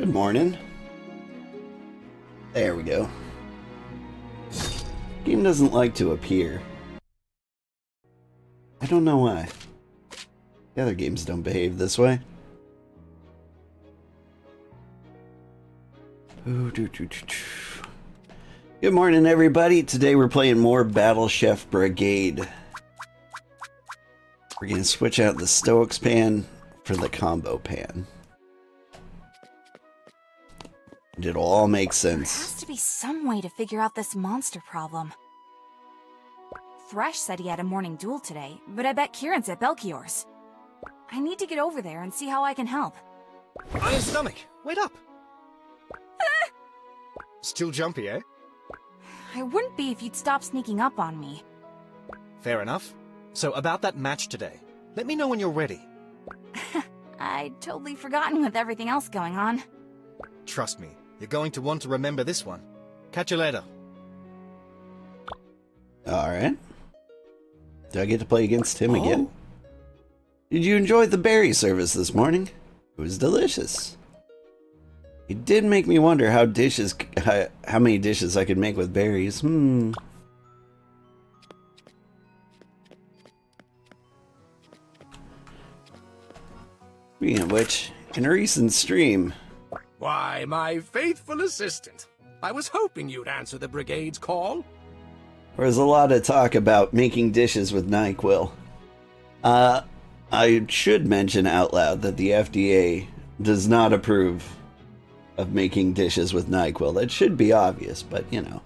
Good morning. There we go. Game doesn't like to appear. I don't know why. The other games don't behave this way. Good morning, everybody. Today we're playing more Battle Chef Brigade. We're going to switch out the Stoics pan for the combo pan. It'll all make sense. There has to be some way to figure out this monster problem. Thresh said he had a morning duel today, but I bet Kieran's at Belchior's. I need to get over there and see how I can help. Iron stomach, wait up! Still jumpy, eh? I wouldn't be if you'd stop sneaking up on me. Fair enough. So about that match today, let me know when you're ready. I'd totally forgotten with everything else going on. Trust me, you're going to want to remember this one. Catch you later. Alright. Do I get to play against him again? Did you enjoy the berry service this morning? It was delicious. It did make me wonder how many dishes I could make with berries. Speaking of which, in a recent stream... Why, my faithful assistant. I was hoping you'd answer the brigade's call. There was a lot of talk about making dishes with NyQuil. I should mention out loud that the FDA does not approve of making dishes with NyQuil. That should be obvious, but you know.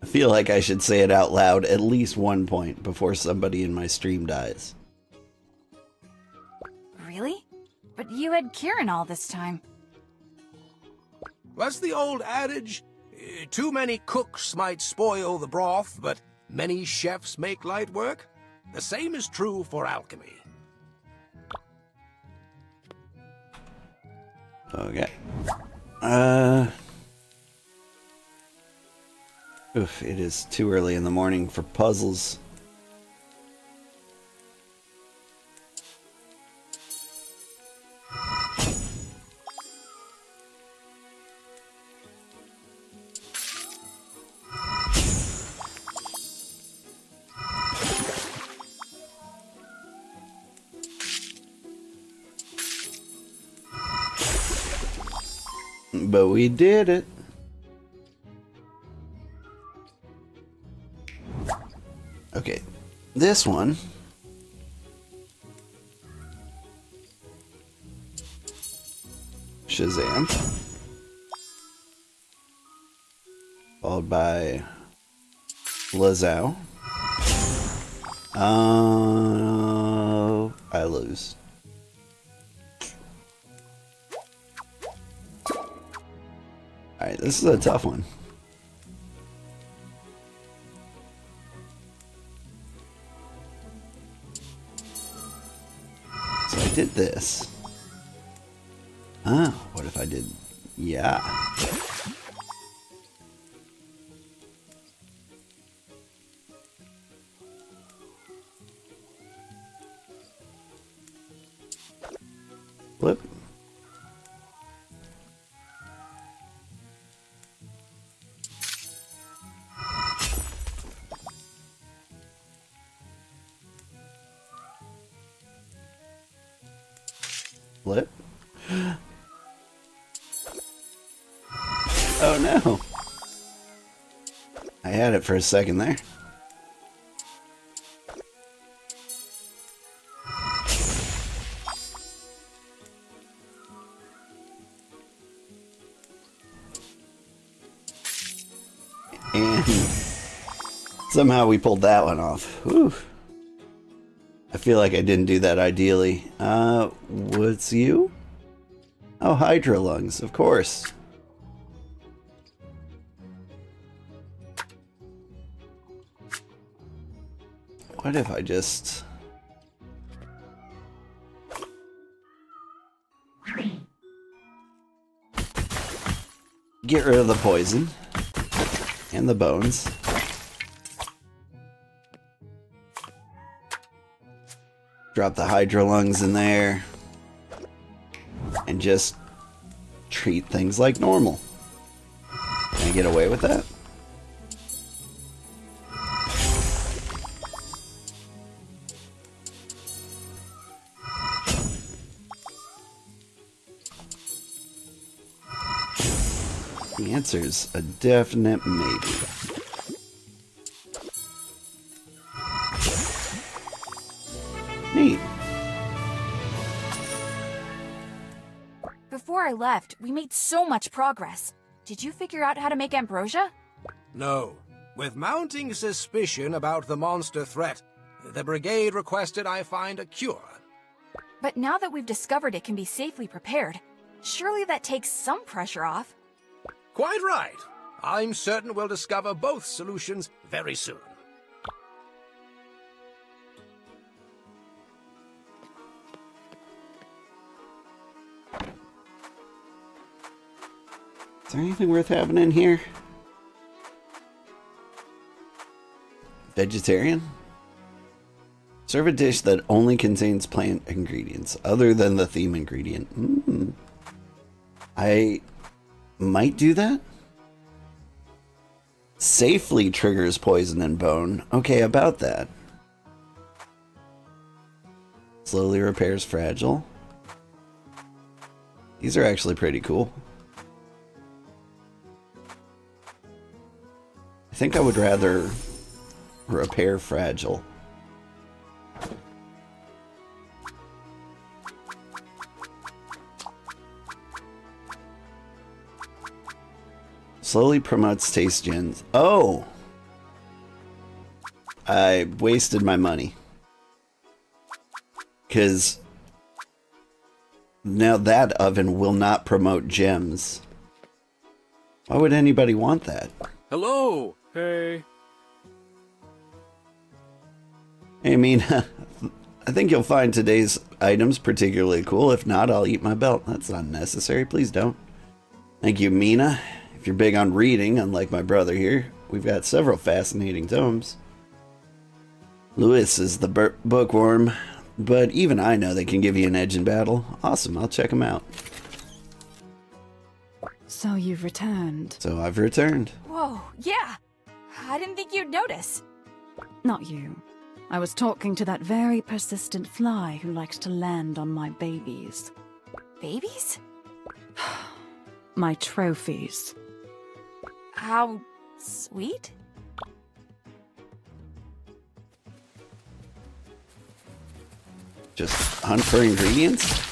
I feel like I should say it out loud at least one point before somebody in my stream dies. Really? But you had Kieran all this time. What's the old adage? Too many cooks might spoil the broth, but many chefs make light work. The same is true for alchemy. Okay. It is too early in the morning for puzzles. But we did it. Okay, this one. Shazam. Followed by Lazao. I lose. Alright, this is a tough one. So I did this. What if I did... Yeah. Flip. Flip. Oh no. I had it for a second there. And somehow we pulled that one off. Whew. I feel like I didn't do that ideally. What's you? Oh, Hydra lungs, of course. What if I just... get rid of the poison and the bones. Drop the Hydra lungs in there and just treat things like normal. Can I get away with that? The answer's a definite maybe. Neat. Before I left, we made so much progress. Did you figure out how to make ambrosia? No. With mounting suspicion about the monster threat, the brigade requested I find a cure. But now that we've discovered it can be safely prepared, surely that takes some pressure off. Quite right. I'm certain we'll discover both solutions very soon. Is there anything worth having in here? Vegetarian? Serve a dish that only contains plant ingredients, other than the theme ingredient. I might do that? Safely triggers poison and bone. Okay, about that. Slowly repairs fragile. These are actually pretty cool. I think I would rather repair fragile. Slowly promotes taste gens. Oh! I wasted my money. Because now that oven will not promote gems. Why would anybody want that? Hello! Hey. I mean, I think you'll find today's items particularly cool. If not, I'll eat my belt. That's unnecessary. Please don't. Thank you, Mina. If you're big on reading, unlike my brother here, we've got several fascinating tomes. Lewis is the bookworm, but even I know they can give you an edge in battle. Awesome, I'll check them out. So you've returned. So I've returned. Whoa, yeah! I didn't think you'd notice. Not you. I was talking to that very persistent fly who likes to land on my babies. Babies? My trophies. How sweet? Just hunt for ingredients?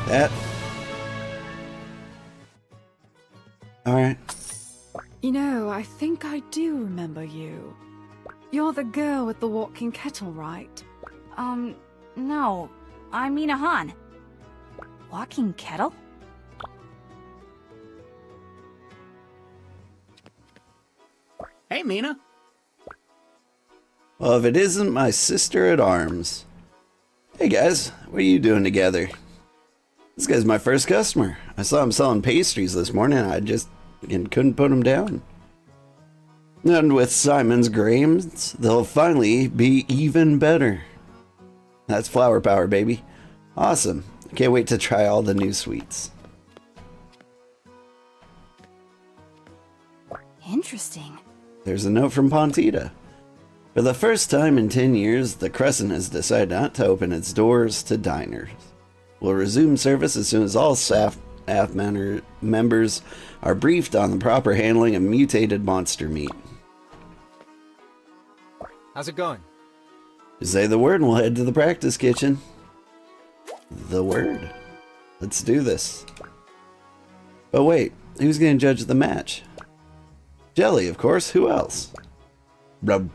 That. Alright. You know, I think I do remember you. You're the girl with the walking kettle, right? No. I'm Mina Han. Walking kettle? Hey, Mina. Well, if it isn't my sister at arms. Hey guys, what are you doing together? This guy's my first customer. I saw him selling pastries this morning. I just couldn't put him down. And with Simon's grains, they'll finally be even better. That's flower power, baby. Awesome. Can't wait to try all the new sweets. Interesting. There's a note from Pontita. For the first time in 10 years, the Crescent has decided not to open its doors to diners. We'll resume service as soon as all staff members are briefed on the proper handling of mutated monster meat. How's it going? Just say the word and we'll head to the practice kitchen. The word. Let's do this. But wait, who's going to judge the match? Jelly, of course. Who else? Rub.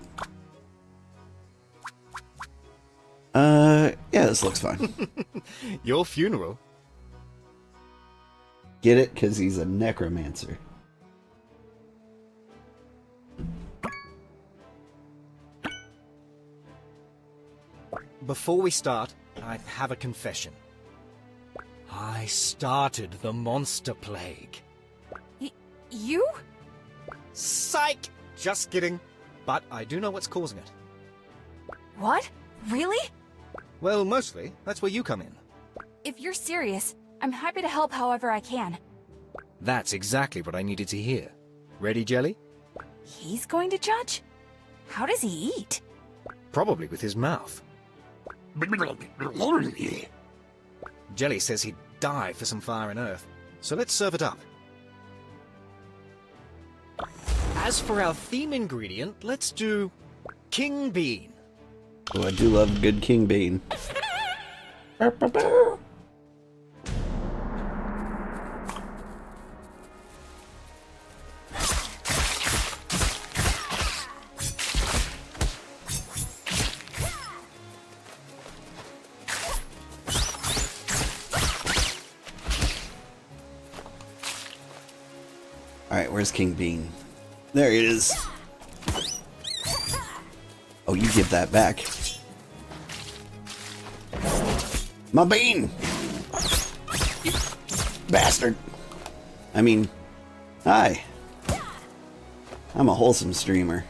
Yeah, this looks fine. Your funeral? Get it? Because he's a necromancer. Before we start, I have a confession. I started the monster plague. You? Psych! Just kidding. But I do know what's causing it. What? Really? Well, mostly, that's where you come in. If you're serious, I'm happy to help however I can. That's exactly what I needed to hear. Ready, Jelly? He's going to judge? How does he eat? Probably with his mouth. Jelly says he'd die for some fire and earth, so let's serve it up. As for our theme ingredient, let's do King Bean. Oh, I do love good king bean. Alright, where's King Bean? There he is. Oh, you give that back. My bean! You bastard! I mean, hi. I'm a wholesome streamer.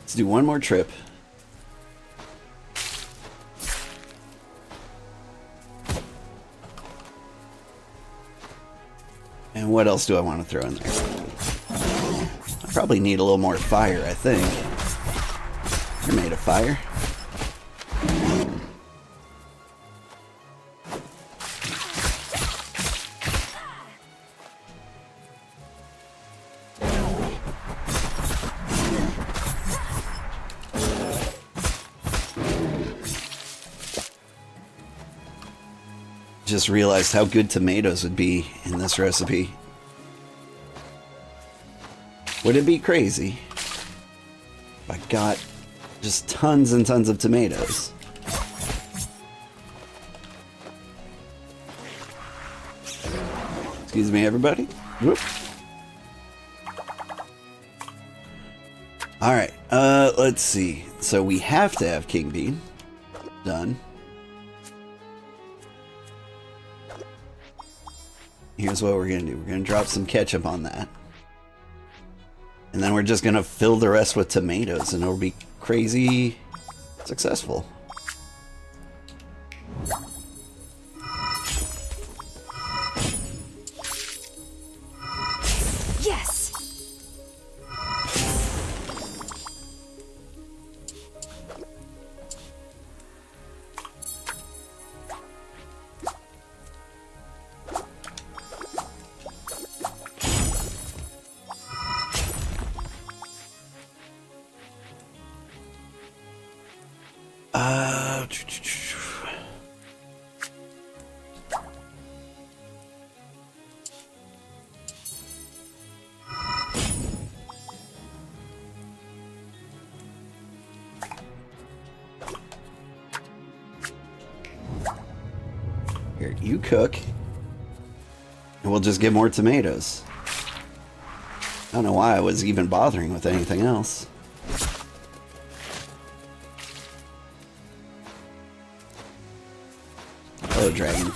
Let's do one more trip. And what else do I want to throw in there? I probably need a little more fire, I think. You're made of fire. Just realized how good tomatoes would be in this recipe. Would it be crazy if I got just tons and tons of tomatoes? Excuse me, everybody. Whoop. Alright, let's see. So we have to have king bean. Done. Here's what we're gonna do. We're gonna drop some ketchup on that. And then we're just gonna fill the rest with tomatoes and it'll be crazy successful. Yes! Here, you cook. And we'll just get more tomatoes. I don't know why I was even bothering with anything else. Hello, dragon.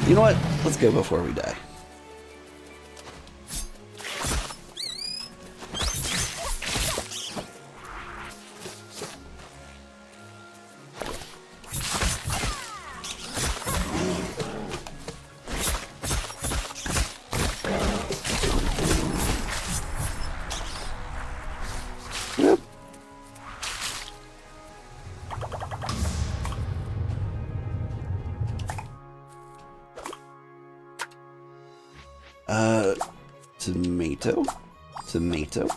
You know what? Let's go before we die. Yep. Tomato. Tomato.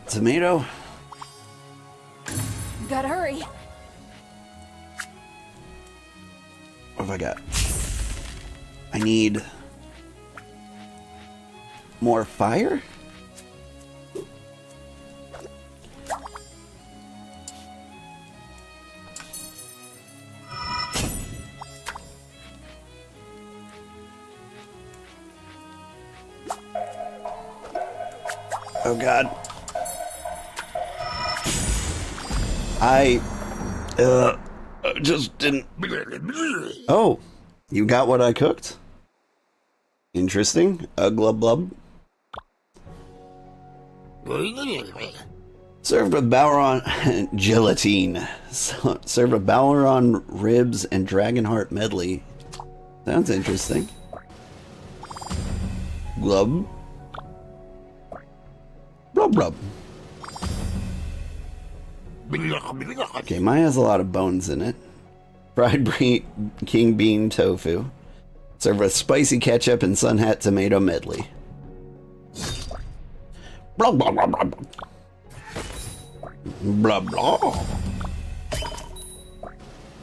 Tomato? Gotta hurry. What have I got? I need more fire? Oh God. I just didn't. Oh, you got what I cooked? Interesting. Glub blub. Served with Bowron gelatine. Served with Bowron ribs and Dragonheart medley. Sounds interesting. Glub. Blub blub. Okay, mine has a lot of bones in it. Fried king bean tofu. Served with spicy ketchup and sun hat tomato medley. Blah blah blah blah blah. Blah blah.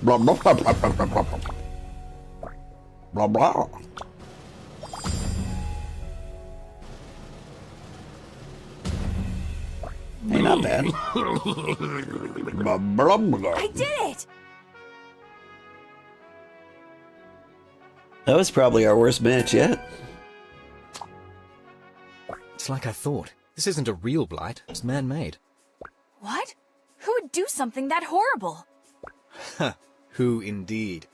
Blah blah blah blah blah blah blah. Blah blah. Hey, not bad. Blah, blah, blah. I did it! That was probably our worst match yet. It's like I thought. This isn't a real blight. It's man-made. What? Who would do something that horrible? Ha! Who indeed?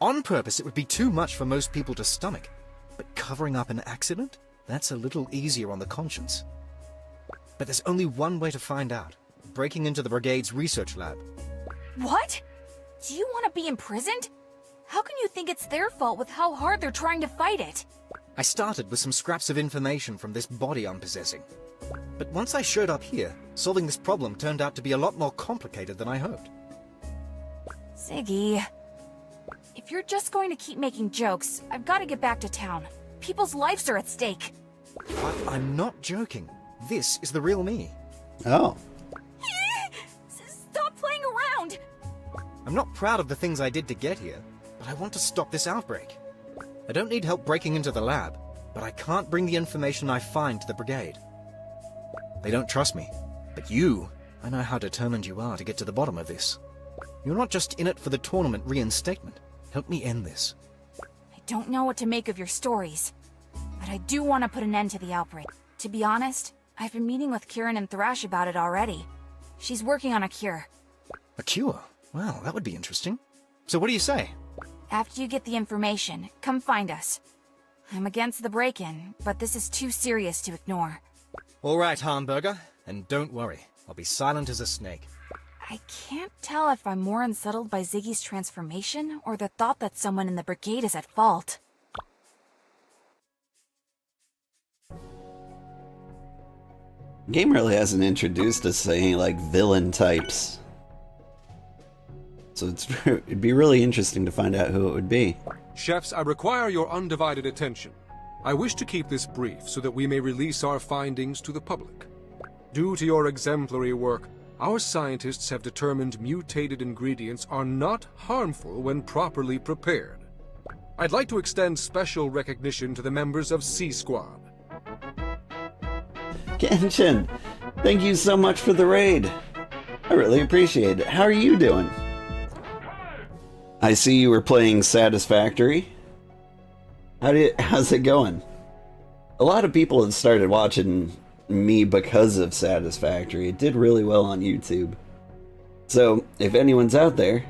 On purpose, it would be too much for most people to stomach. But covering up an accident? That's a little easier on the conscience. But there's only one way to find out. Breaking into the Brigade's research lab. What? Do you want to be imprisoned? How can you think it's their fault with how hard they're trying to fight it? I started with some scraps of information from this body I'm possessing. But once I showed up here, solving this problem turned out to be a lot more complicated than I hoped. Ziggy, if you're just going to keep making jokes, I've got to get back to town. People's lives are at stake. I'm not joking. This is the real me. Oh. Stop playing around! I'm not proud of the things I did to get here, but I want to stop this outbreak. I don't need help breaking into the lab, but I can't bring the information I find to the Brigade. They don't trust me, but you, I know how determined you are to get to the bottom of this. You're not just in it for the tournament reinstatement. Help me end this. I don't know what to make of your stories, but I do want to put an end to the outbreak. To be honest, I've been meeting with Kieran and Thrash about it already. She's working on a cure. A cure? Well, that would be interesting. So what do you say? After you get the information, come find us. I'm against the break-in, but this is too serious to ignore. All right, Hamburger, and don't worry. I'll be silent as a snake. I can't tell if I'm more unsettled by Ziggy's transformation or the thought that someone in the Brigade is at fault. Game really hasn't introduced us to any, like, villain types. So it'd be really interesting to find out who it would be. Chefs, I require your undivided attention. I wish to keep this brief so that we may release our findings to the public. Due to your exemplary work, our scientists have determined mutated ingredients are not harmful when properly prepared. I'd like to extend special recognition to the members of C Squad. Genshin, thank you so much for the raid. I really appreciate it. How are you doing? I see you were playing Satisfactory. How's it going? A lot of people have started watching me because of Satisfactory. It did really well on YouTube. So, if anyone's out there,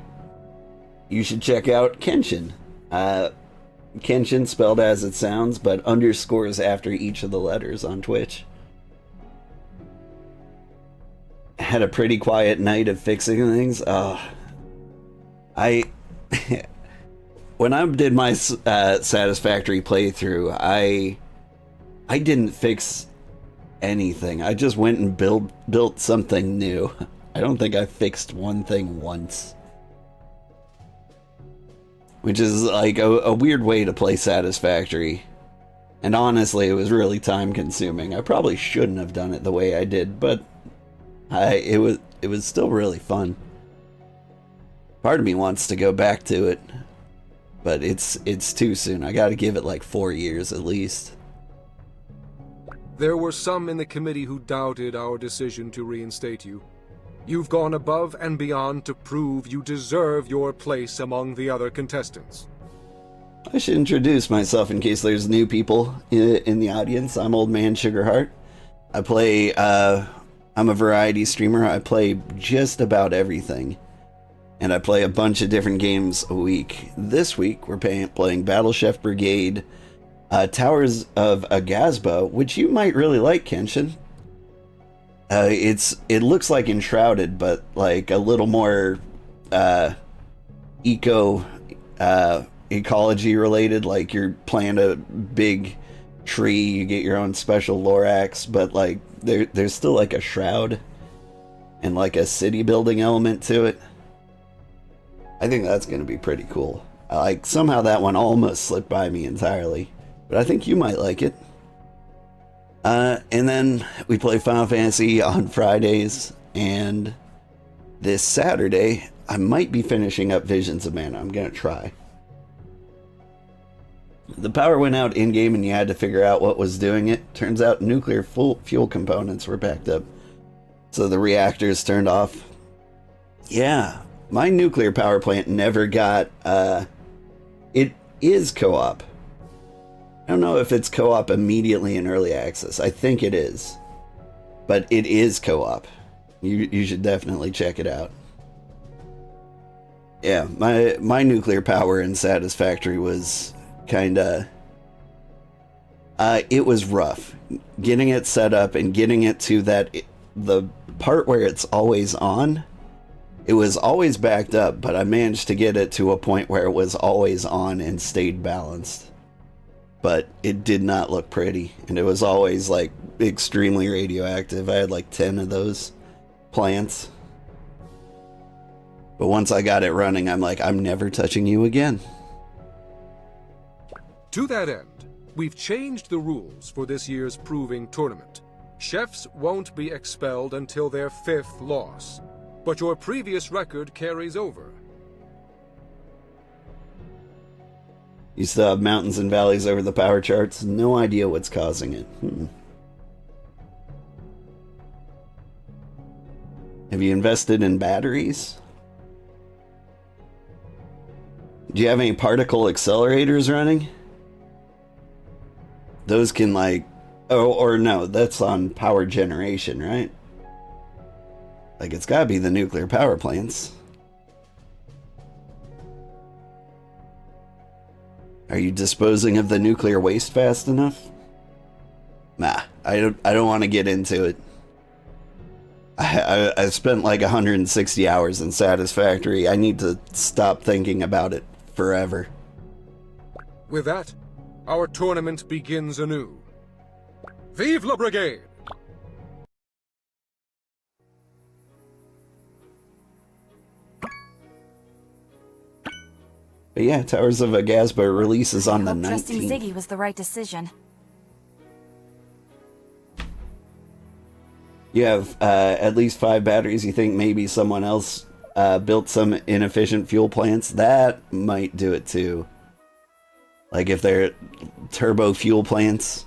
you should check out Kenshin. Kenshin spelled as it sounds, but underscores after each of the letters on Twitch. Had a pretty quiet night of fixing things. When I did my Satisfactory playthrough, I didn't fix anything. I just went and built something new. I don't think I fixed one thing once. Which is like a weird way to play Satisfactory. And honestly, it was really time consuming. I probably shouldn't have done it the way I did, but it was still really fun. Part of me wants to go back to it, but it's too soon. I gotta give it like 4 years at least. There were some in the committee who doubted our decision to reinstate you. You've gone above and beyond to prove you deserve your place among the other contestants. I should introduce myself in case there's new people in the audience. I'm Old Man Sugarheart. I play, I'm a variety streamer. I play just about everything. And I play a bunch of different games a week. This week, we're playing Battle Chef Brigade, Towers of Agasba, which you might really like, Kenshin. It looks like Enshrouded, but like a little more ecology related. Like you're playing a big tree, you get your own special Lorax, but like there's still like a shroud and like a city building element to it. I think that's going to be pretty cool. Like somehow that one almost slipped by me entirely, but I think you might like it. And then we play Final Fantasy on Fridays, and this Saturday I might be finishing up Visions of Mana. I'm going to try. The power went out in-game and you had to figure out what was doing it. Turns out nuclear fuel components were backed up, so the reactors turned off. Yeah, my nuclear power plant never got, it is co-op. I don't know if it's co-op immediately in early access. I think it is. But it is co-op. You should definitely check it out. Yeah, my nuclear power in Satisfactory was kinda... it was rough. Getting it set up and getting it to the part where it's always on, it was always backed up, but I managed to get it to a point where it was always on and stayed balanced. But it did not look pretty, and it was always like extremely radioactive. I had like 10 of those plants. But once I got it running, I'm like, I'm never touching you again. To that end, we've changed the rules for this year's proving tournament. Chefs won't be expelled until their 5th loss, but your previous record carries over. You still have mountains and valleys over the power charts. No idea what's causing it. Have you invested in batteries? Do you have any particle accelerators running? Those can like... Oh, or no, that's on power generation, right? Like, it's gotta be the nuclear power plants. Are you disposing of the nuclear waste fast enough? Nah, I don't want to get into it. I spent like 160 hours in Satisfactory. I need to stop thinking about it forever. With that, our tournament begins anew. Vive la Brigade! But yeah, Towers of Agasba releases on the 19th. Trusting Ziggy was the right decision. You have at least 5 batteries. You think maybe someone else built some inefficient fuel plants? That might do it too. Like if they're turbo fuel plants.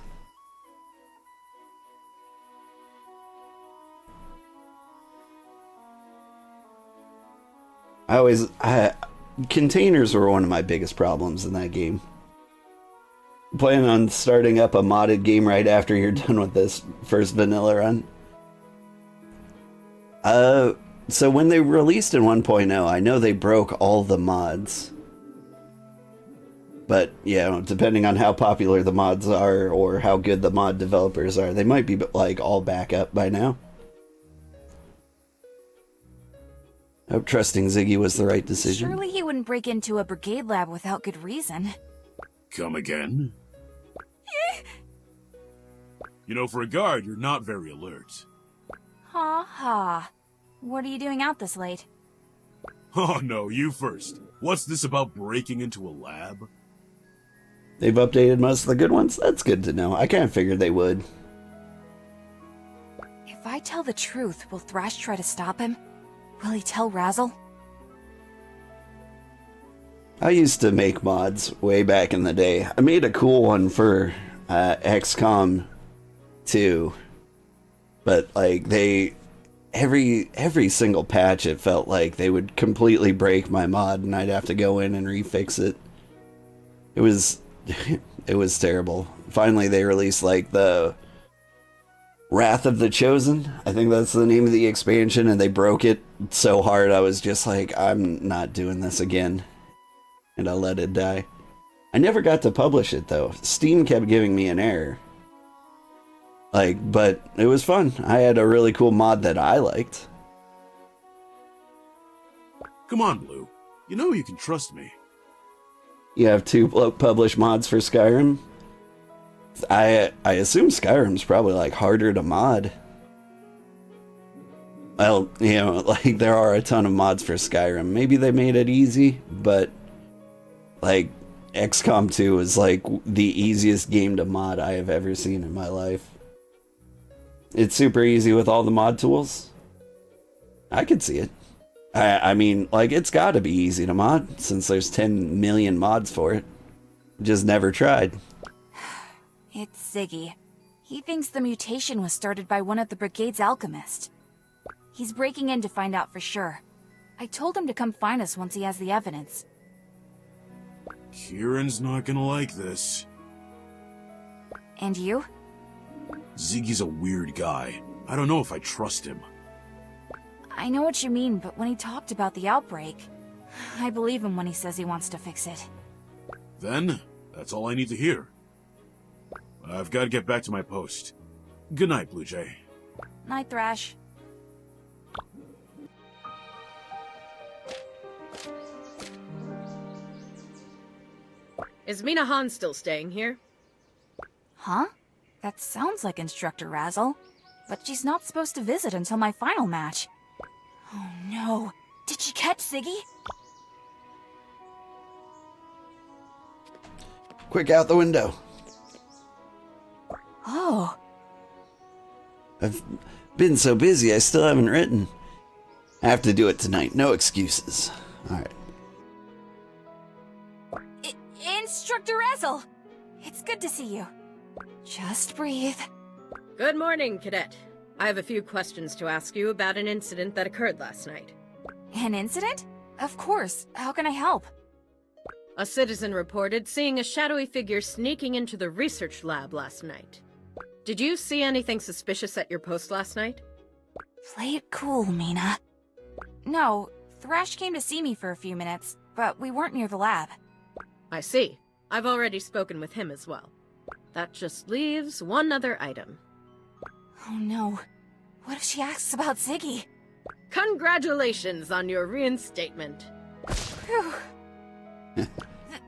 Containers were one of my biggest problems in that game. Plan on starting up a modded game right after you're done with this first vanilla run. So when they released in 1.0, I know they broke all the mods. But, yeah, depending on how popular the mods are or how good the mod developers are, they might be, like, all back up by now. I hope trusting Ziggy was the right decision. Surely he wouldn't break into a brigade lab without good reason. Come again? You know, for a guard, you're not very alert. Ha ha. What are you doing out this late? Oh no, you first. What's this about breaking into a lab? They've updated most of the good ones? That's good to know. I kind of figured they would. If I tell the truth, will Thrash try to stop him? Will he tell Razzle? I used to make mods way back in the day. I made a cool one for XCOM 2. But, like, every single patch, it felt like they would completely break my mod and I'd have to go in and refix it. It was terrible. Finally, they released, like, the Wrath of the Chosen. I think that's the name of the expansion, and they broke it so hard I was just like, I'm not doing this again. And I let it die. I never got to publish it, though. Steam kept giving me an error. Like, but it was fun. I had a really cool mod that I liked. Come on, Blue. You know you can trust me. You have 2 published mods for Skyrim. I assume Skyrim's probably, like, harder to mod. Well, you know, like, there are a ton of mods for Skyrim. Maybe they made it easy, but, like, XCOM 2 is, like, the easiest game to mod I have ever seen in my life. It's super easy with all the mod tools. I could see it. I mean, like, it's gotta be easy to mod, since there's 10 million mods for it. Just never tried. It's Ziggy. He thinks the mutation was started by one of the Brigade's alchemists. He's breaking in to find out for sure. I told him to come find us once he has the evidence. Kieran's not gonna like this. And you? Ziggy's a weird guy. I don't know if I trust him. I know what you mean, but when he talked about the outbreak, I believe him when he says he wants to fix it. Then, that's all I need to hear. I've got to get back to my post. Good night, Blue Jay. Night, Thrash. Is Mina Han still staying here? Huh? That sounds like Instructor Razzle. But she's not supposed to visit until my final match. Oh no. Did she catch Ziggy? Quick, out the window. Oh. I've been so busy, I still haven't written. I have to do it tonight. No excuses. Alright. Instructor Razzle! It's good to see you. Just breathe. Good morning, Cadet. I have a few questions to ask you about an incident that occurred last night. An incident? Of course. How can I help? A citizen reported seeing a shadowy figure sneaking into the research lab last night. Did you see anything suspicious at your post last night? Play it cool, Mina. No, Thrash came to see me for a few minutes, but we weren't near the lab. I see. I've already spoken with him as well. That just leaves one other item. Oh no. What if she asks about Ziggy? Congratulations on your reinstatement. Phew.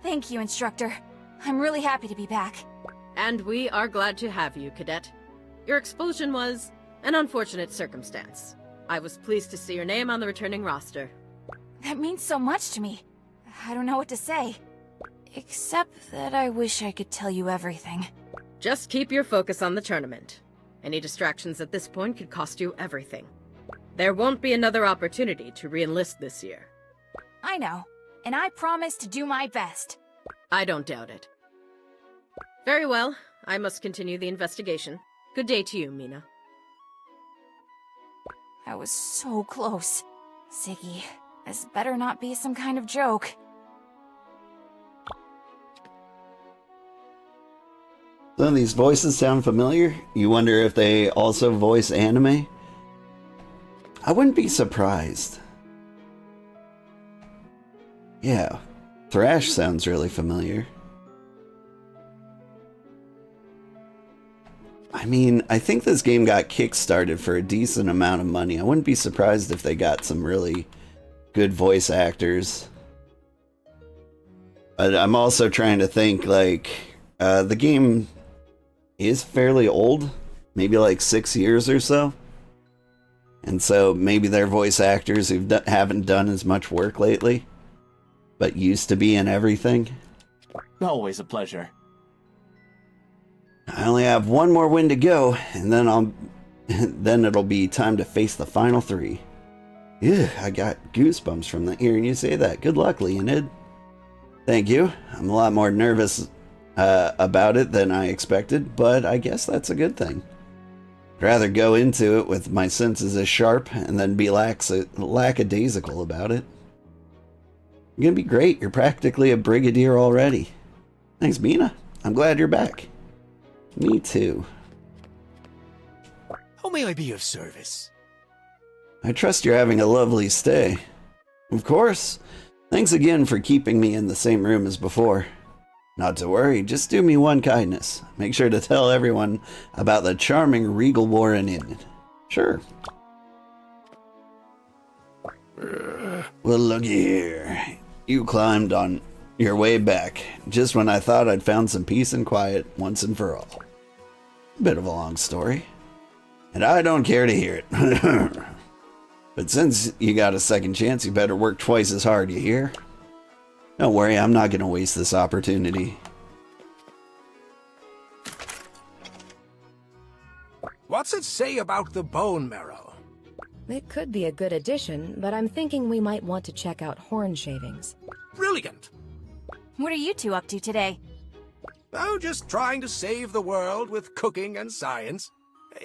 Thank you, Instructor. I'm really happy to be back. And we are glad to have you, Cadet. Your expulsion was an unfortunate circumstance. I was pleased to see your name on the returning roster. That means so much to me. I don't know what to say. Except that I wish I could tell you everything. Just keep your focus on the tournament. Any distractions at this point could cost you everything. There won't be another opportunity to re-enlist this year. I know, and I promise to do my best. I don't doubt it. Very well, I must continue the investigation. Good day to you, Mina. I was so close. Ziggy, this better not be some kind of joke. Some of these voices sound familiar. You wonder if they also voice anime? I wouldn't be surprised. Yeah, Thrash sounds really familiar. I mean, I think this game got kickstarted for a decent amount of money. I wouldn't be surprised if they got some really good voice actors. But I'm also trying to think, like, the game is fairly old, maybe like 6 years or so. And so maybe they're voice actors who haven't done as much work lately, but used to be in everything. Always a pleasure. only have one more win to go, and then then it'll be time to face the final 3. Ew, I got goosebumps from hearing you say that. Good luck, Leonid. Thank you. I'm a lot more nervous about it than I expected, but I guess that's a good thing. I'd rather go into it with my senses as sharp and then be lackadaisical about it. You're gonna be great. You're practically a brigadier already. Thanks, Mina. I'm glad you're back. Me too. How may I be of service? I trust you're having a lovely stay. Of course. Thanks again for keeping me in the same room as before. Not to worry, just do me one kindness. Make sure to tell everyone about the charming Regal Warren Inn. Sure. Well, looky here. You climbed on your way back, just when I thought I'd found some peace and quiet once and for all. Bit of a long story. And I don't care to hear it. But since you got a second chance, you better work twice as hard, you hear? Don't worry, I'm not going to waste this opportunity. What's it say about the bone marrow? It could be a good addition, but I'm thinking we might want to check out horn shavings. Brilliant! What are you two up to today? Oh, just trying to save the world with cooking and science.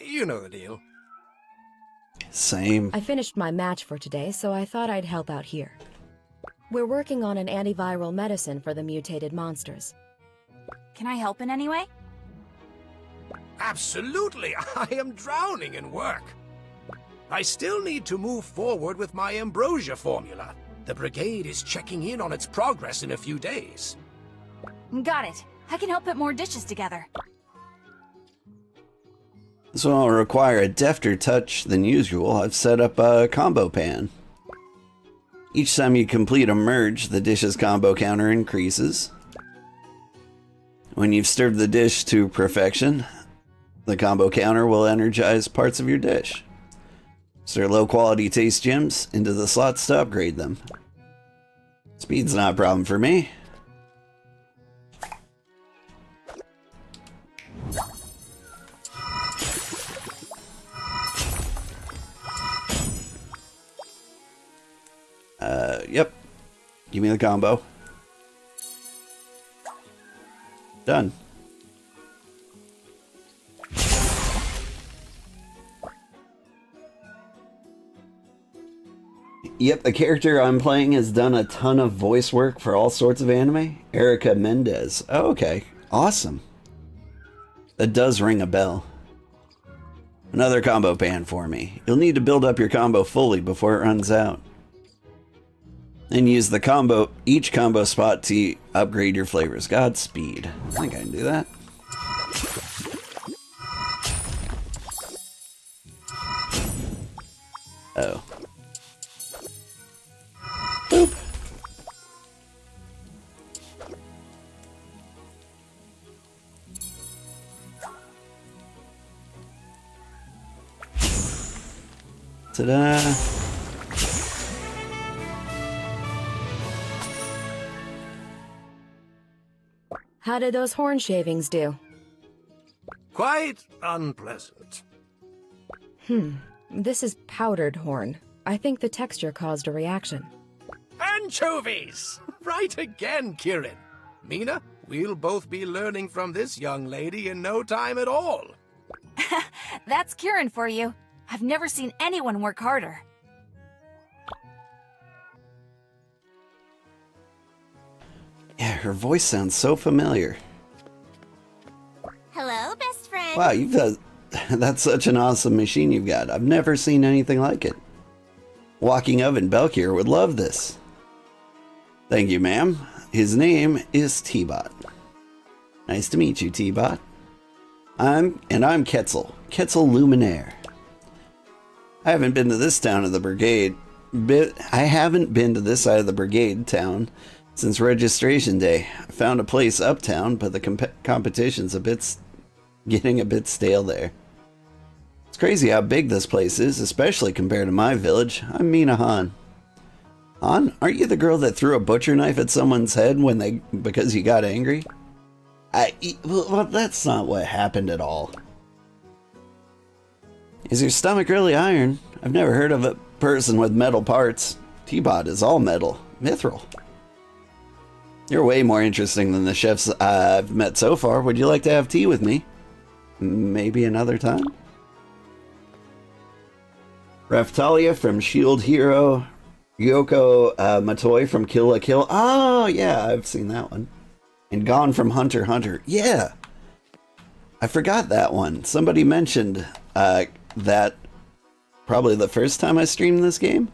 You know the deal. Same. I finished my match for today, so I thought I'd help out here. We're working on an antiviral medicine for the mutated monsters. Can I help in any way? Absolutely! I am drowning in work. I still need to move forward with my ambrosia formula. The Brigade is checking in on its progress in a few days. Got it. I can help put more dishes together. This one will require a defter touch than usual. I've set up a combo pan. Each time you complete a merge, the dish's combo counter increases. When you've stirred the dish to perfection, the combo counter will energize parts of your dish. Stir low quality taste gems into the slots to upgrade them. Speed's not a problem for me. Yep. Give me the combo. Done. Yep, the character I'm playing has done a ton of voice work for all sorts of anime. Erica Mendez. Oh, okay. Awesome. That does ring a bell. Another combo pan for me. You'll need to build up your combo fully before it runs out. And use the each combo spot to upgrade your flavors. Godspeed. I think I can do that. Oh. Boop. Ta-da. How did those horn shavings do? Quite unpleasant. This is powdered horn. I think the texture caused a reaction. Anchovies! Right again, Kirin. Mina, we'll both be learning from this young lady in no time at all. That's Kieran for you. I've never seen anyone work harder. Yeah, her voice sounds so familiar. Hello, best friend. Wow, you've got... That's such an awesome machine you've got. I've never seen anything like it. Walking Oven Belkier would love this. Thank you, ma'am. His name is T-Bot. Nice to meet you, T-Bot. I'm Quetzal. Quetzal Luminaire. I haven't been to this town of the Brigade. I haven't been to this side of the Brigade town since registration day. I found a place uptown, but the competition's getting a bit stale there. It's crazy how big this place is, especially compared to my village. I'm Mina Han. Han, aren't you the girl that threw a butcher knife at someone's head because you got angry? Well, that's not what happened at all. Is your stomach really iron? I've never heard of a person with metal parts. Teapot is all metal. Mithril. You're way more interesting than the chefs I've met so far. Would you like to have tea with me? Maybe another time? Raftalia from Shield Hero. Ryoko Matoi from Kill la Kill. Oh, yeah, I've seen that one. And Gone from Hunter x Hunter. Yeah. I forgot that one. Somebody mentioned that probably the first time I streamed this game.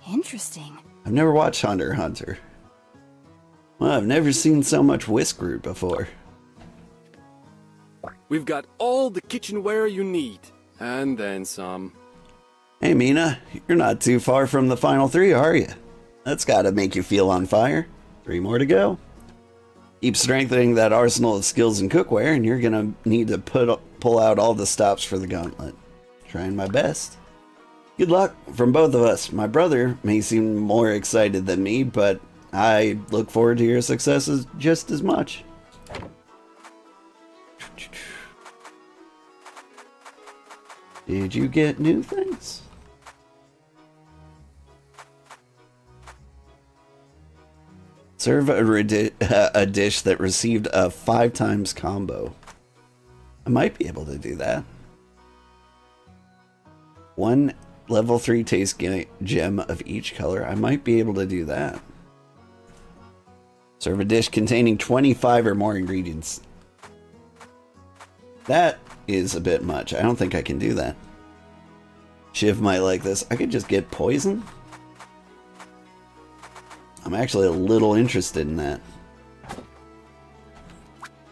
Interesting. I've never watched Hunter x Hunter. Well, I've never seen so much whisker before. We've got all the kitchenware you need, and then some. Hey, Mina, you're not too far from the final 3, are you? That's gotta make you feel on fire. 3 more to go. Keep strengthening that arsenal of skills in cookware, and you're gonna need to pull out all the stops for the gauntlet. Trying my best. Good luck from both of us. My brother may seem more excited than me, but I look forward to your successes just as much. Did you get new things? Serve a dish that received a 5 times combo. I might be able to do that. 1 level 3 taste gem of each color. I might be able to do that. Serve a dish containing 25 or more ingredients. That is a bit much. I don't think I can do that. Shiv might like this. I could just get poison. I'm actually a little interested in that.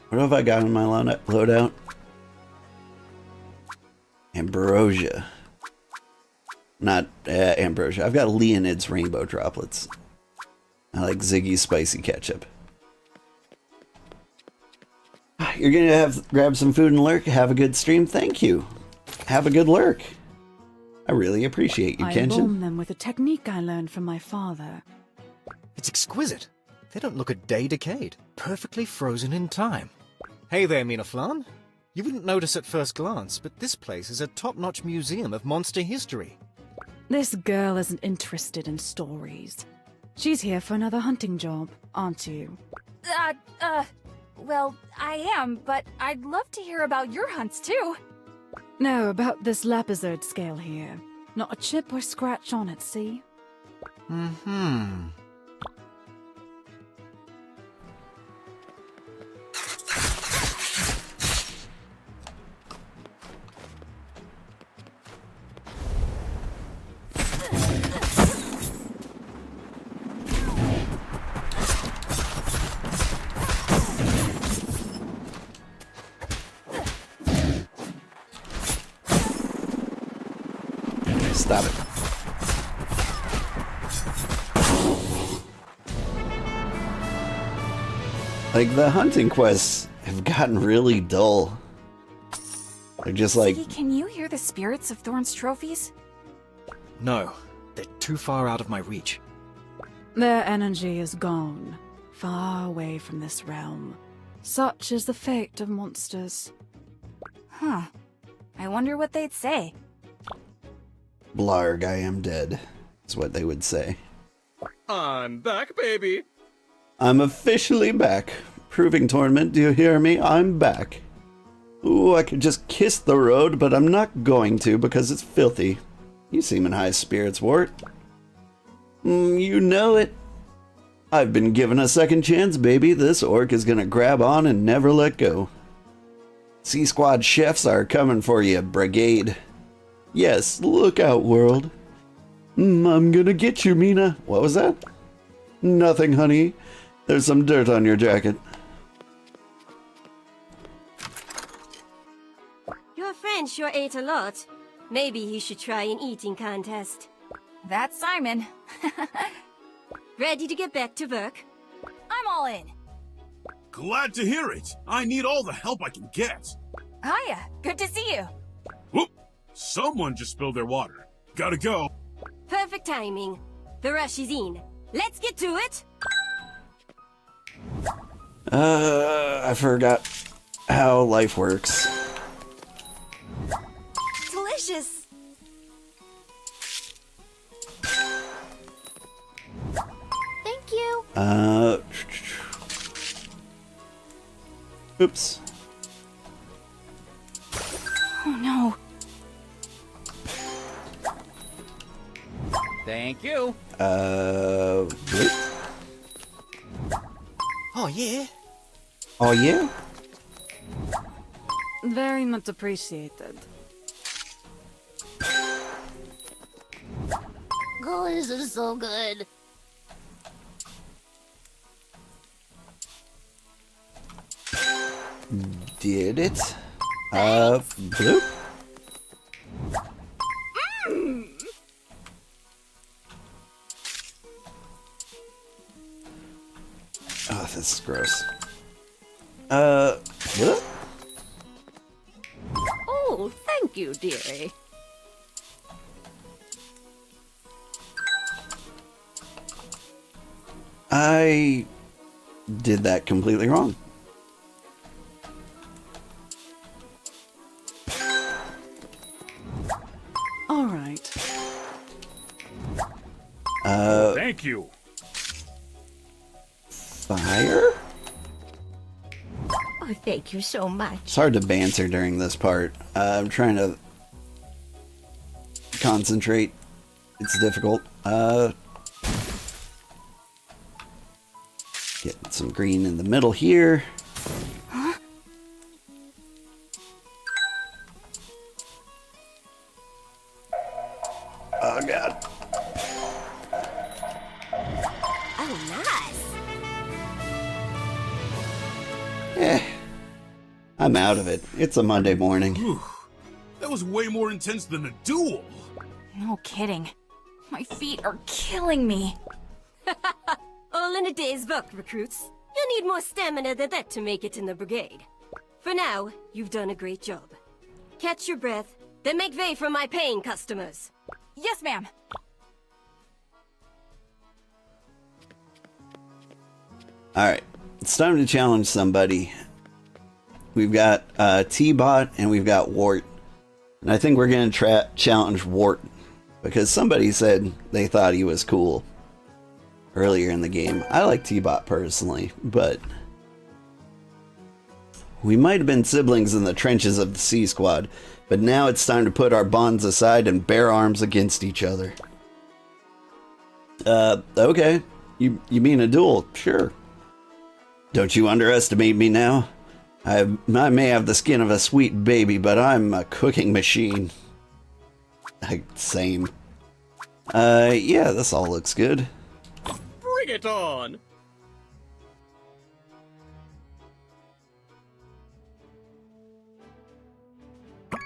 What have I got in my loadout? Ambrosia. Not ambrosia. I've got Leonid's rainbow droplets. I like Ziggy's spicy ketchup. You're gonna grab some food and lurk. Have a good stream. Thank you. Have a good lurk. I really appreciate you, I Kenshin. embalm them with a technique I learned from my father. It's exquisite. They don't look a day decayed. Perfectly frozen in time. Hey there, Mina Flan. You wouldn't notice at first glance, but this place is a top-notch museum of monster history. This girl isn't interested in stories. She's here for another hunting job, aren't you? Well, I am, but I'd love to hear about your hunts too. No, about this lapizard scale here. Not a chip or scratch on it, see? Mm-hmm. Stop it. Like, the hunting quests have gotten really dull. They're just like... Ziggy, can you hear the spirits of Thorn's trophies? No, they're too far out of my reach. Their energy is gone, far away from this realm. Such is the fate of monsters. Huh. I wonder what they'd say. Blarg, I am dead, is what they would say. I'm back, baby. I'm officially back. Proving tournament, do you hear me? I'm back. Ooh, I could just kiss the road, but I'm not going to because it's filthy. You seem in high spirits, Wart. You know it. I've been given a second chance, baby. This orc is gonna grab on and never let go. C-Squad chefs are coming for you, Brigade. Yes, look out, world. I'm gonna get you, Mina. What was that? Nothing, honey. There's some dirt on your jacket. Your friend sure ate a lot. Maybe he should try an eating contest. That's Simon. Ready to get back to work? I'm all in. Glad to hear it. I need all the help I can get. Hiya, good to see you. Whoop! Someone just spilled their water. Gotta go. Perfect timing. The rush is in. Let's get to it! I forgot how life works. Delicious. Thank you. Oops. Oh no. Thank you. Bloop. Oh, yeah? Oh, yeah? Very much appreciated. Oh, this is so good. Did it? Bloop. Oh, this is gross. Bloop. Oh, thank you, dearie. I did that completely wrong. All right. Thank you. Fire? Oh, thank you so much. It's hard to banter during this part. I'm trying to concentrate. It's difficult. Get some green in the middle here. Huh? Oh god. Oh, nice. I'm out of it. It's a Monday morning. Whew. That was way more intense than a duel. No kidding. My feet are killing me. All in a day's work, recruits. You'll need more stamina than that to make it in the brigade. For now, you've done a great job. Catch your breath, then make way for my paying customers. Yes, ma'am. Alright. It's time to challenge somebody. We've got T-Bot and we've got Wart. And I think we're going to challenge Wart. Because somebody said they thought he was cool earlier in the game. I like T-Bot personally, but we might have been siblings in the trenches of the C Squad, but now it's time to put our bonds aside and bear arms against each other. Okay. You mean a duel? Sure. Don't you underestimate me now. I may have the skin of a sweet baby, but I'm a cooking machine. Same. Yeah, this all looks good. Bring it on! I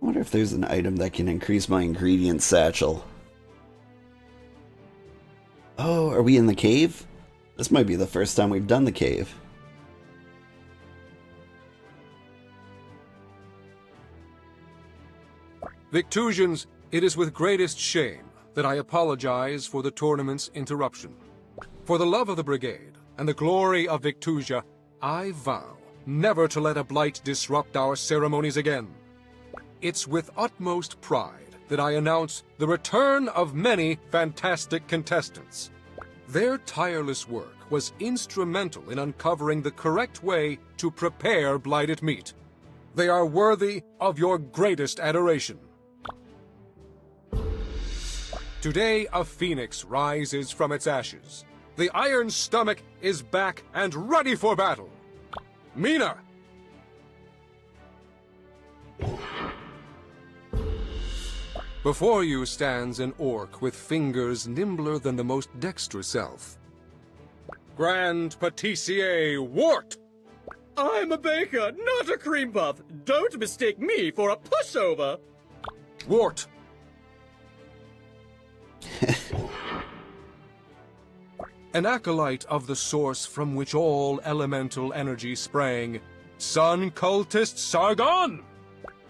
wonder if there's an item that can increase my ingredient satchel. Oh, are we in the cave? This might be the first time we've done the cave. Victusians, it is with greatest shame that I apologize for the tournament's interruption. For the love of the brigade and the glory of Victusia, I vow never to let a blight disrupt our ceremonies again. It's with utmost pride that I announce the return of many fantastic contestants. Their tireless work was instrumental in uncovering the correct way to prepare blighted meat. They are worthy of your greatest adoration. Today, a phoenix rises from its ashes. The Iron Stomach is back and ready for battle. Mina! Before you stands an orc with fingers nimbler than the most dexterous elf. Grand Patissier Wart! I'm a baker, not a cream puff. Don't mistake me for a pushover. Wart! An acolyte of the source from which all elemental energy sprang, Sun Cultist Sargon!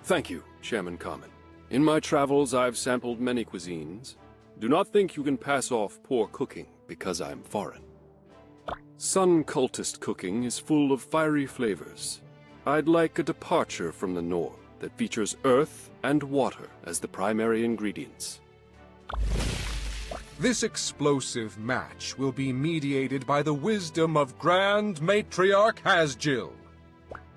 Thank you, Chairman Common. In my travels, I've sampled many cuisines. Do not think you can pass off poor cooking because I'm foreign. Sun cultist cooking is full of fiery flavors. I'd like a departure from the norm that features earth and water as the primary ingredients. This explosive match will be mediated by the wisdom of Grand Matriarch Hasjill.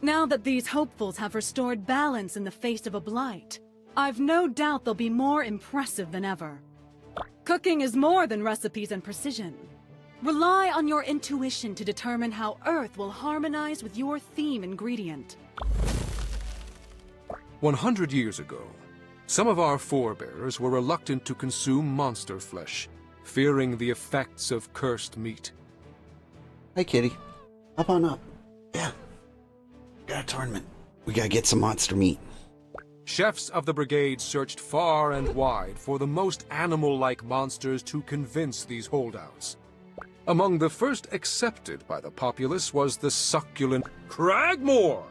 Now that these hopefuls have restored balance in the face of a blight, I've no doubt they'll be more impressive than ever. Cooking is more than recipes and precision. Rely on your intuition to determine how Earth will harmonize with your theme ingredient. 100 years ago, some of our forebears were reluctant to consume monster flesh, fearing the effects of cursed meat. Hi, kitty. Up on up. Yeah. Got a tournament. We gotta get some monster meat. Chefs of the Brigade searched far and wide for the most animal-like monsters to convince these holdouts. Among the first accepted by the populace was the succulent Cragmore.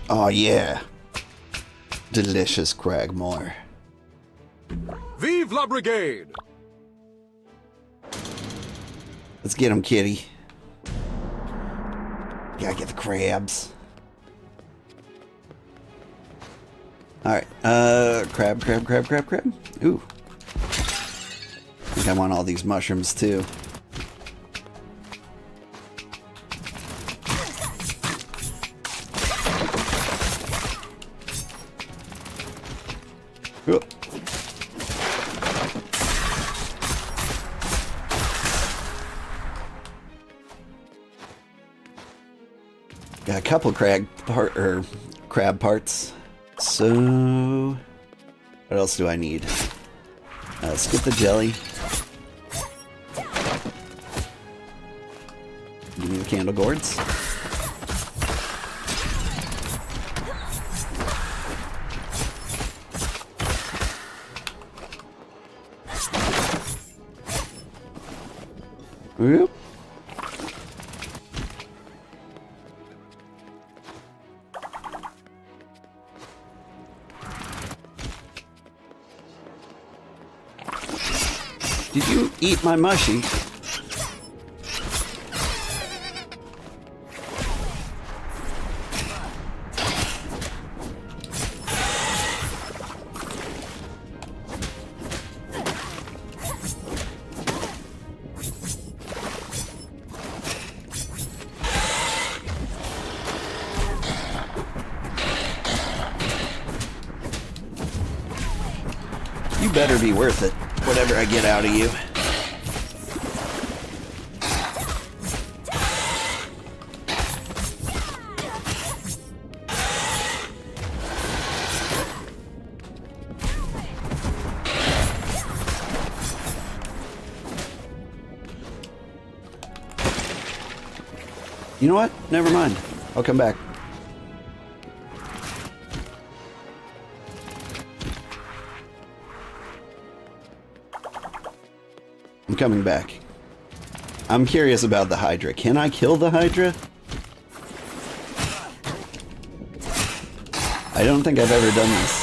Oh, yeah. Delicious Cragmore. Vive la Brigade! Let's get him, kitty. Gotta get the crabs. Alright, crab. Ooh. I think I want all these mushrooms, too. Ooh. Got a couple crab parts. So, what else do I need? Let's get the jelly. Give me the candle gourds. Whoop. Did you eat my mushy? You better be worth it. Whatever I get out of you. You know what? Never mind. I'll come back. I'm coming back. I'm curious about the Hydra. Can I kill the Hydra? I don't think I've ever done this.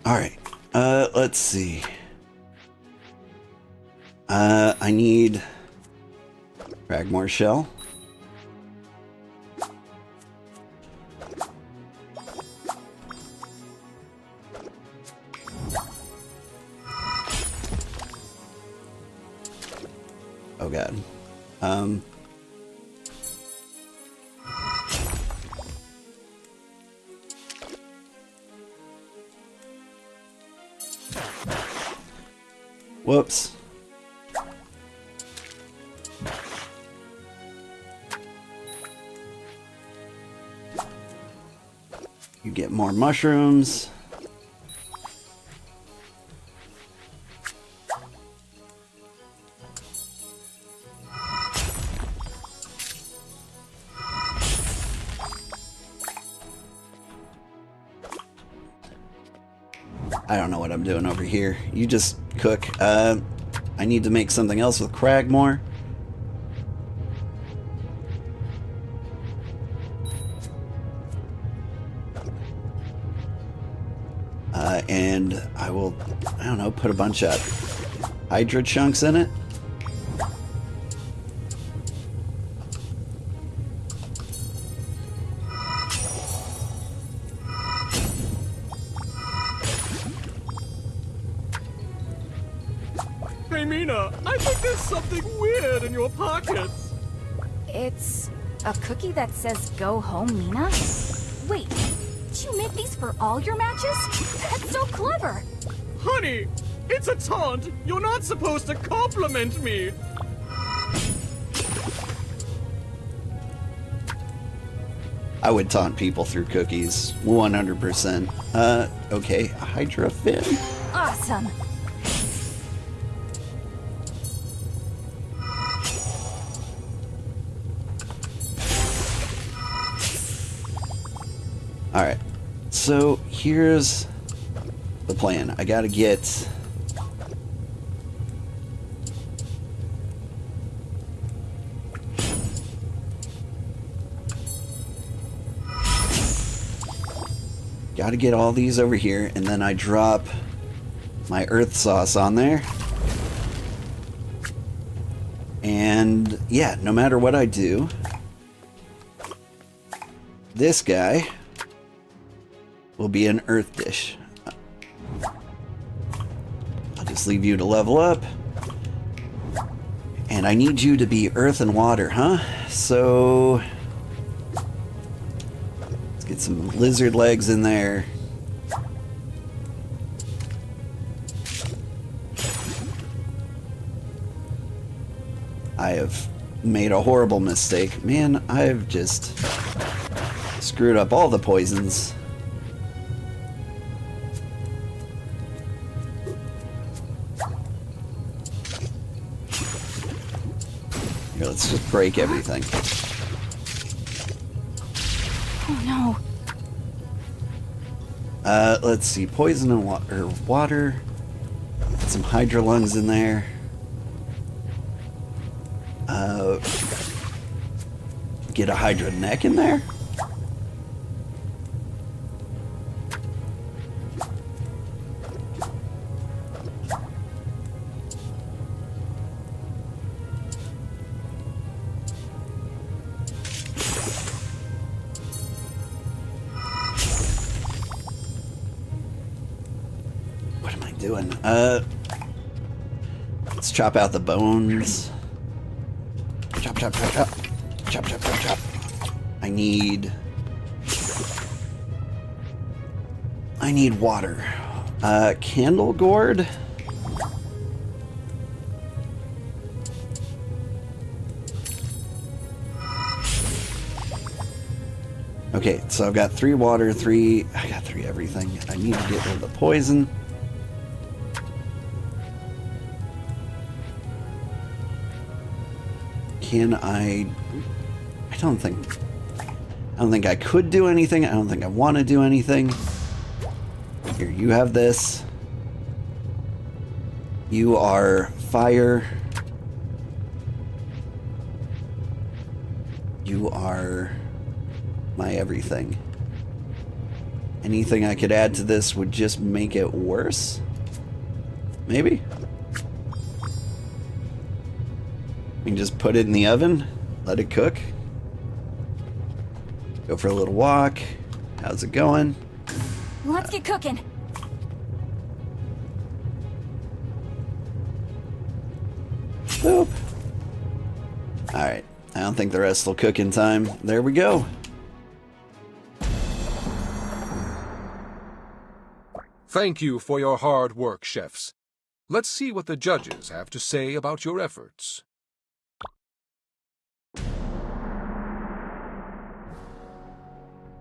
Alright. Let's see. I need Cragmore shell. Oh god. Whoops. You get more mushrooms. I don't know what I'm doing over here. You just cook. I need to make something else with Cragmore. And I will, I don't know, put a bunch of Hydra chunks in it. Hey, Mina, I think there's something weird in your pockets. It's a cookie that says "Go home, Mina." Wait, did you make these for all your matches? That's so clever. Honey, it's a taunt. You're not supposed to compliment me. I would taunt people through cookies, 100%. Okay, a Hydra fin. Awesome. Alright, so here's the plan. I gotta get... Gotta get all these over here, and then I drop my earth sauce on there. And yeah, no matter what I do, this guy will be an earth dish. I'll just leave you to level up. And I need you to be earth and water, huh? So let's get some lizard legs in there. I have made a horrible mistake. Man, I've just screwed up all the poisons. Here, let's just break everything. Oh no. Let's see. Poison and water. Get some Hydra lungs in there. Get a Hydra neck in there. What am I doing? Let's chop out the bones. Chop, chop, chop, chop. Chop, chop, chop, chop. I need water. Candle gourd. Okay, so I've got 3 water, I got 3 everything. I need to get rid of the poison. Can I don't think I could do anything. I don't think I want to do anything. Here, you have this. You are fire. You are my everything. Anything I could add to this would just make it worse. Maybe? We can just put it in the oven, let it cook. Go for a little walk. How's it going? Let's get cooking. Boop. Alright. I don't think the rest will cook in time. There we go. Thank you for your hard work, chefs. Let's see what the judges have to say about your efforts.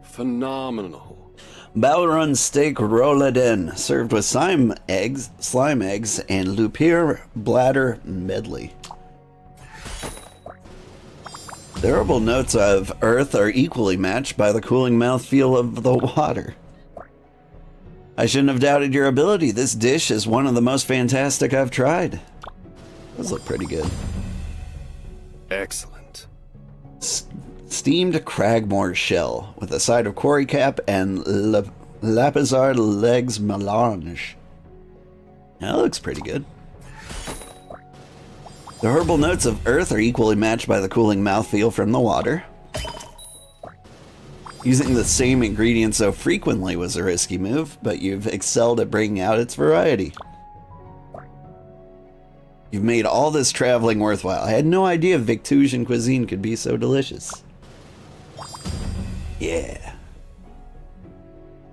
Phenomenal. Balrun steak rolled served with slime eggs, and lupir bladder medley. The herbal notes of earth are equally matched by the cooling mouthfeel of the water. I shouldn't have doubted your ability. This dish is one of the most fantastic I've tried. Those look pretty good. Excellent. Steamed Cragmore shell with a side of quarry cap and lapizard legs melange. That looks pretty good. The herbal notes of earth are equally matched by the cooling mouthfeel from the water. Using the same ingredients so frequently was a risky move, but you've excelled at bringing out its variety. You've made all this traveling worthwhile. I had no idea Victusian cuisine could be so delicious. Yeah.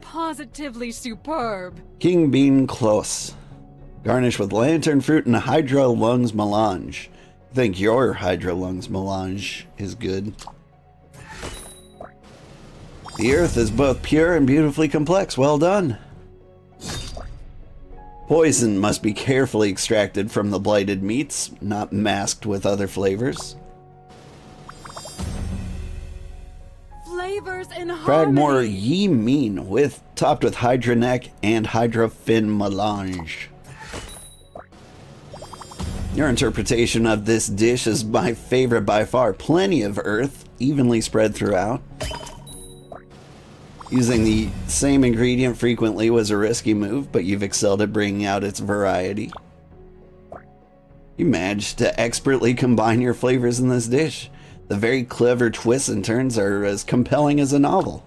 Positively superb. King Bean Close. Garnished with lantern fruit and hydro lungs melange. I think your hydro lungs melange is good. The earth is both pure and beautifully complex. Well done. Poison must be carefully extracted from the blighted meats, not masked with other flavors. Flavors in Cragmore harmony. Ye Mean topped with Hydra Neck and Hydra Fin Melange. Your interpretation of this dish is my favorite by far. Plenty of earth, evenly spread throughout. Using the same ingredient frequently was a risky move, but you've excelled at bringing out its variety. You managed to expertly combine your flavors in this dish. The very clever twists and turns are as compelling as a novel.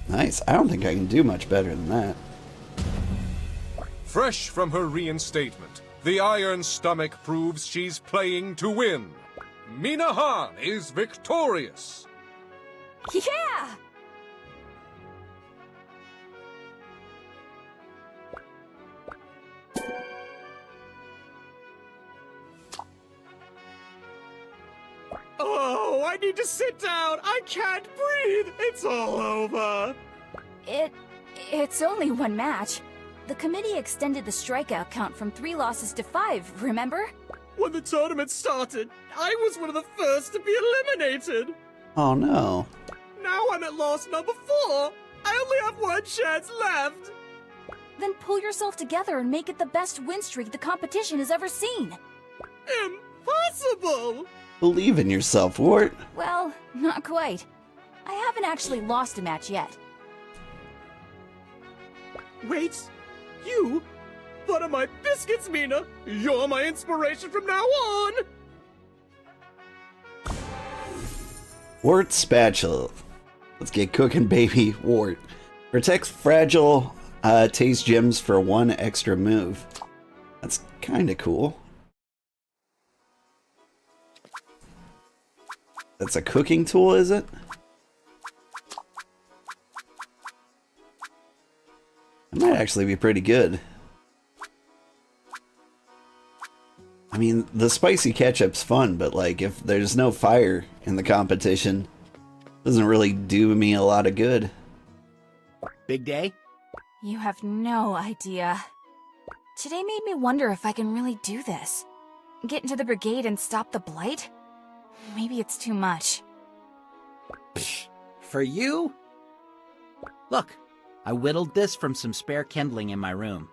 Nice. I don't think I can do much better than that. Fresh from her reinstatement, the Iron Stomach proves she's playing to win. Mina Han is victorious. Yeah! Oh, I need to sit down. I can't breathe. It's all over. It's only one match. The committee extended the strikeout count from 3 losses to 5, remember? When the tournament started, I was one of the first to be eliminated. Oh no. Now I'm at loss number 4. I only have 1 chance left. Then pull yourself together and make it the best win streak the competition has ever seen. Impossible! Believe in yourself, Wart. Well, not quite. I haven't actually lost a match yet. Wait, you? Butter my biscuits, Mina. You're my inspiration from now on. Wart Spatula. Let's get cooking, baby. Wart. Protects fragile taste gems for 1 extra move. That's kinda cool. That's a cooking tool, is it? It might actually be pretty good. I mean, the spicy ketchup's fun, but like, if there's no fire in the competition, it doesn't really do me a lot of good. Big day? You have no idea. Today made me wonder if I can really do this. Get into the brigade and stop the blight? Maybe it's too much. Psh, for you? Look, I whittled this from some spare kindling in my room.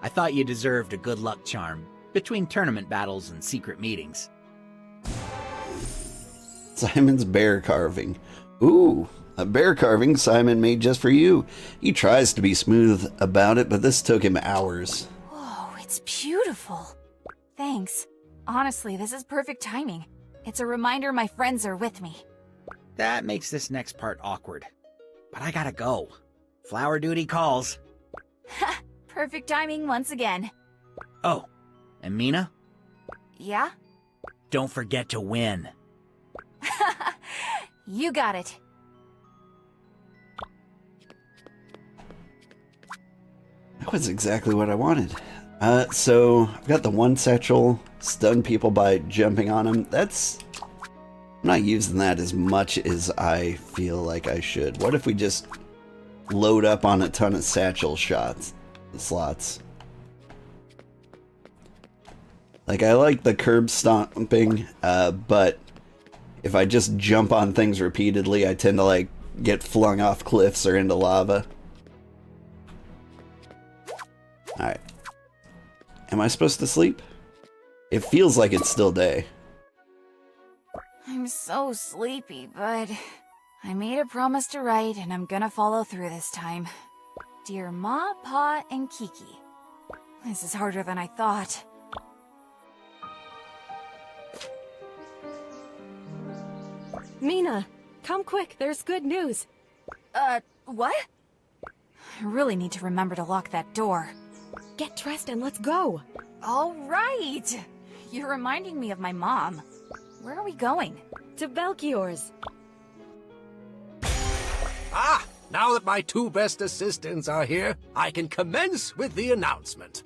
I thought you deserved a good luck charm between tournament battles and secret meetings. Simon's bear carving. Ooh, a bear carving Simon made just for you. He tries to be smooth about it, but this took him hours. Whoa, it's beautiful. Thanks. Honestly, this is perfect timing. It's a reminder my friends are with me. That makes this next part awkward. But I gotta go. Flower duty calls. Ha! Perfect timing once again. Oh, and Mina? Yeah? Don't forget to win. You got it. That was exactly what I wanted. So, I've got the 1 satchel, stun people by jumping on them. I'm not using that as much as I feel like I should. What if we just load up on a ton of satchel slots? Like, I like the curb stomping, but if I just jump on things repeatedly, I tend to, like, get flung off cliffs or into lava. Alright. Am I supposed to sleep? It feels like it's still day. I'm so sleepy, but I made a promise to write, and I'm gonna follow through this time. Dear Ma, Pa, and Kiki. This is harder than I thought. Mina, come quick, there's good news. What? I really need to remember to lock that door. Get dressed and let's go. All right! You're reminding me of my mom. Where are we going? To Belchior's. Ah! Now that my two best assistants are here, I can commence with the announcement.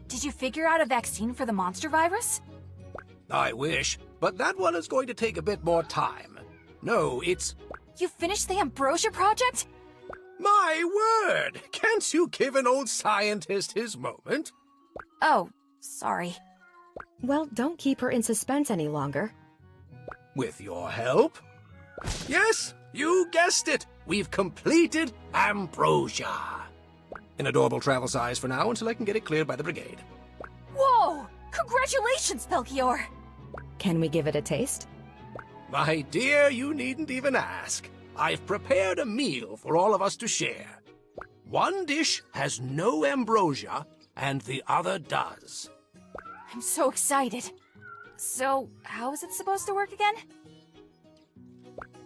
Did you figure out a vaccine for the monster virus? I wish, but that one is going to take a bit more time. No, it's... You finished the Ambrosia project? My word! Can't you give an old scientist his moment? Oh, sorry. Well, don't keep her in suspense any longer. With your help? Yes, you guessed it! We've completed Ambrosia. In adorable travel size for now until I can get it cleared by the brigade. Whoa! Congratulations, Belchior! Can we give it a taste? My dear, you needn't even ask. I've prepared a meal for all of us to share. One dish has no ambrosia, and the other does. I'm so excited. So, how is it supposed to work again?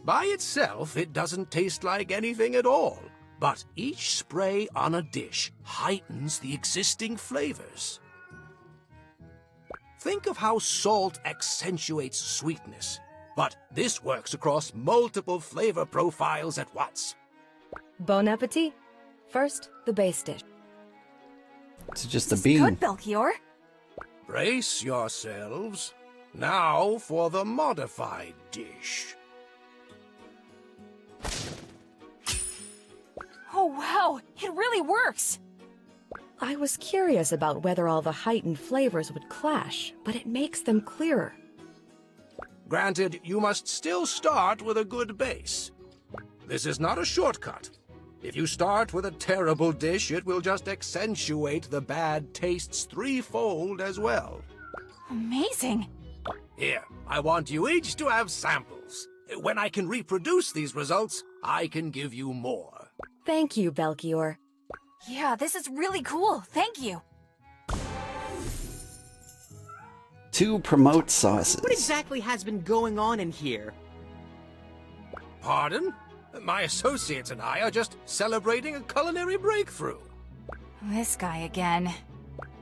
By itself, it doesn't taste like anything at all. But each spray on a dish heightens the existing flavors. Think of how salt accentuates sweetness. But this works across multiple flavor profiles at once. Bon appetit. First, the base dish. It's just a bean. Good, Belchior. Brace yourselves. Now for the modified dish. Oh, wow! It really works! I was curious about whether all the heightened flavors would clash, but it makes them clearer. Granted, you must still start with a good base. This is not a shortcut. If you start with a terrible dish, it will just accentuate the bad tastes threefold as well. Amazing! Here, I want you each to have samples. When I can reproduce these results, I can give you more. Thank you, Belchior. Yeah, this is really cool. Thank you. To promote sauces. What exactly has been going on in here? Pardon? My associates and I are just celebrating a culinary breakthrough. This guy again.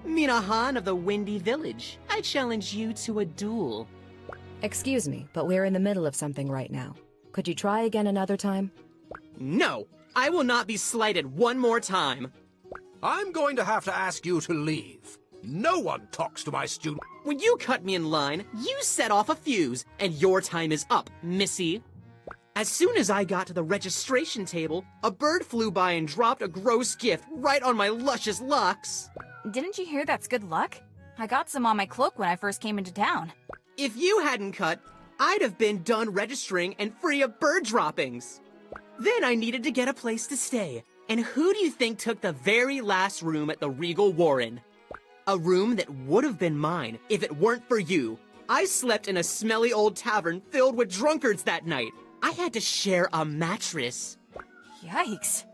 Minahan of the Windy Village. I challenge you to a duel. Excuse me, but we're in the middle of something right now. Could you try again another time? No! I will not be slighted one more time. I'm going to have to ask you to leave. No one talks to my student. When you cut me in line, you set off a fuse, and your time is up, missy. As soon as I got to the registration table, a bird flew by and dropped a gross gift right on my luscious locks. Didn't you hear that's good luck? I got some on my cloak when I first came into town. If you hadn't cut, I'd have been done registering and free of bird droppings. Then I needed to get a place to stay. And who do you think took the very last room at the Regal Warren? A room that would have been mine if it weren't for you. I slept in a smelly old tavern filled with drunkards that night. I had to share a mattress. Yikes.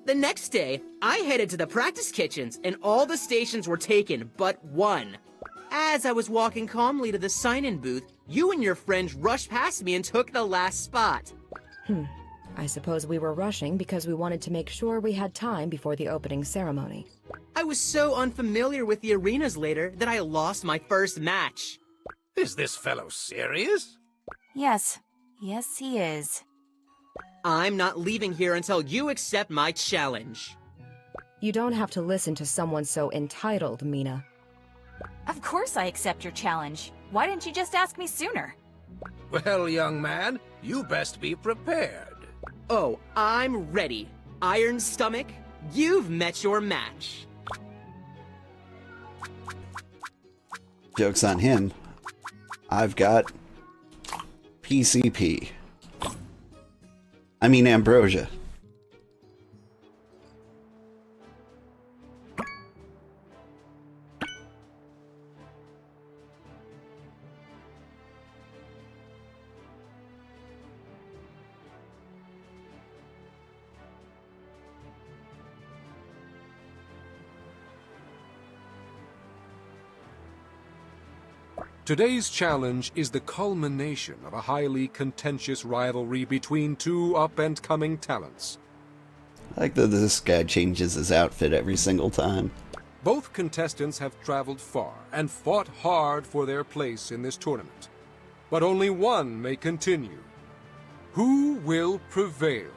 The next day, I headed to the practice kitchens, and all the stations were taken but one. As I was walking calmly to the sign-in booth, you and your friends rushed past me and took the last spot. I suppose we were rushing because we wanted to make sure we had time before the opening ceremony. I was so unfamiliar with the arenas later that I lost my first match. Is this fellow serious? Yes. Yes, he is. I'm not leaving here until you accept my challenge. You don't have to listen to someone so entitled, Mina. Of course I accept your challenge. Why didn't you just ask me sooner? Well, young man, you best be prepared. Oh, I'm ready. Iron Stomach, you've met your match. Joke's on him. I've got PCP. I mean Ambrosia. Today's challenge is the culmination of a highly contentious rivalry between two up-and-coming talents. I like that this guy changes his outfit every single time. Both contestants have traveled far and fought hard for their place in this tournament. But only one may continue. Who will prevail?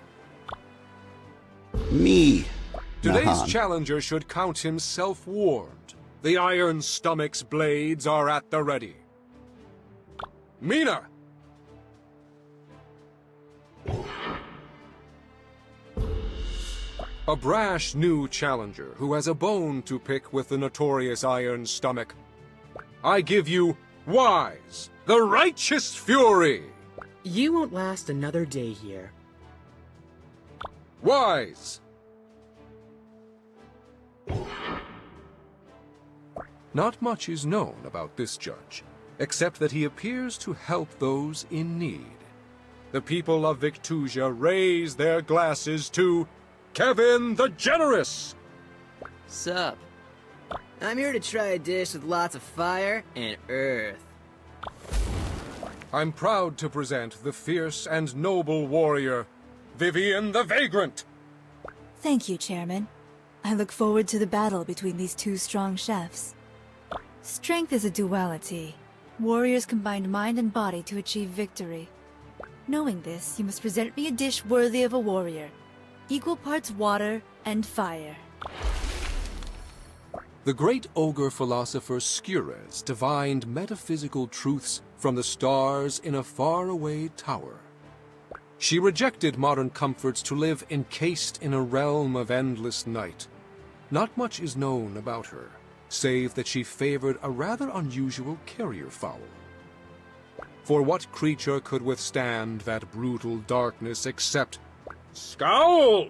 Me. Today's Nahan. challenger should count himself warned. The Iron Stomach's blades are at the ready. Mina! A brash new challenger who has a bone to pick with the notorious Iron Stomach. I give you Wise, the Righteous Fury! You won't last another day here. Wise! Not much is known about this judge, except that he appears to help those in need. The people of Victusia raise their glasses to Kevin the Generous! Sup? I'm here to try a dish with lots of fire and earth. I'm proud to present the fierce and noble warrior, Vivian the Vagrant! Thank you, Chairman. I look forward to the battle between these two strong chefs. Strength is a duality. Warriors combine mind and body to achieve victory. Knowing this, you must present me a dish worthy of a warrior. Equal parts water and fire. The great ogre philosopher Skures divined metaphysical truths from the stars in a faraway tower. She rejected modern comforts to live encased in a realm of endless night. Not much is known about her, save that she favored a rather unusual carrier fowl. For what creature could withstand that brutal darkness except Scowl!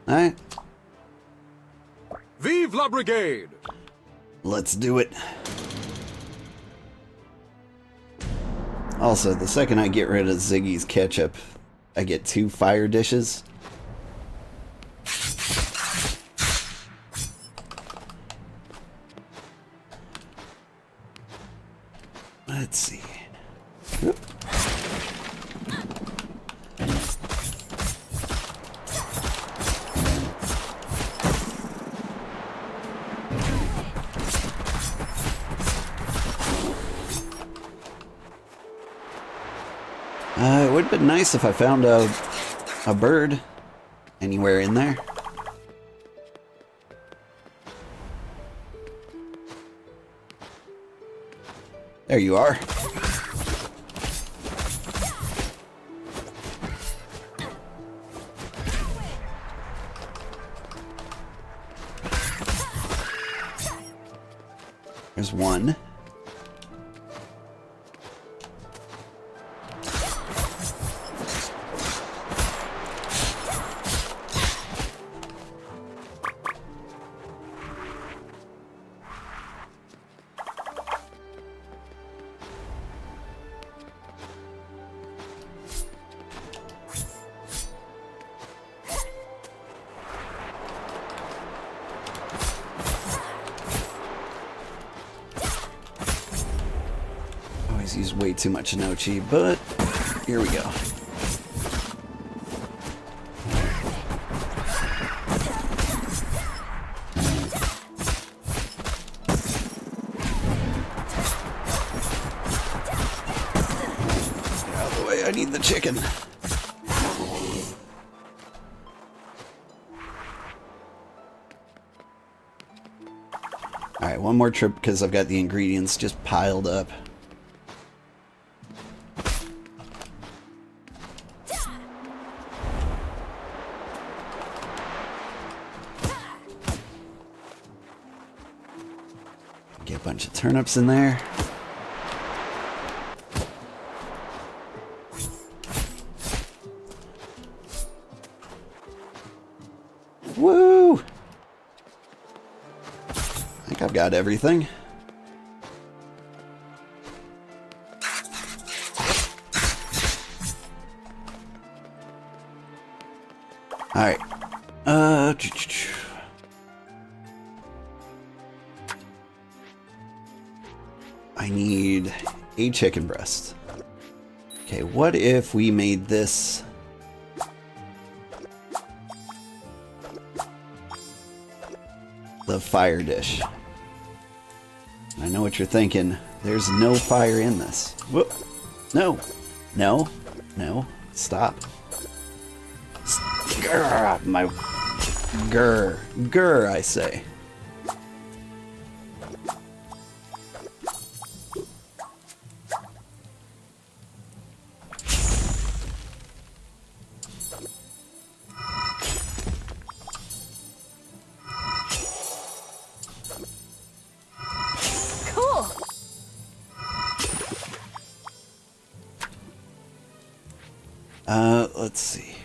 Alright. Vive la Brigade! Let's do it. Also, the second I get rid of Ziggy's ketchup, I get 2 fire dishes. Let's see. Oop. It would have been nice if I found a bird anywhere in there. There you are. There's one. Use way too much enochi, but here we go. Get out of the way, I need the chicken. Alright, one more trip because I've got the ingredients just piled up. Get a bunch of turnips in there. Woo! I think I've got everything. Alright. I need a chicken breast. Okay, what if we made this the fire dish? I know what you're thinking. There's no fire in this. Whoop. No. No. No. Stop. Grr, my... Grr. Grr, I say. Let's see.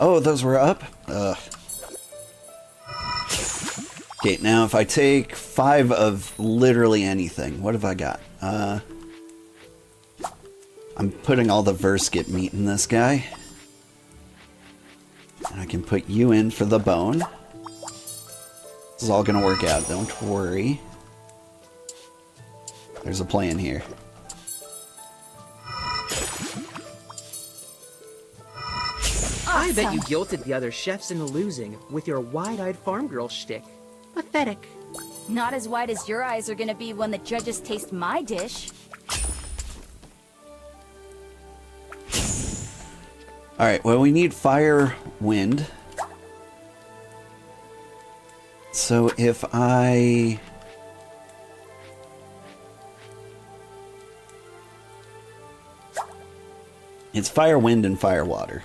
Oh, those were up? Ugh. Okay, now if I take 5 of literally anything, what have I got? I'm putting all the Versket meat in this guy. And I can put you in for the bone. This is all gonna work out, don't worry. There's a plan here. I bet you guilted the other chefs into losing with your wide-eyed farm girl shtick. Pathetic. Not as wide as your eyes are gonna be when the judges taste my dish. Alright, well, we need fire, wind. So if I... It's fire, wind, and fire, water.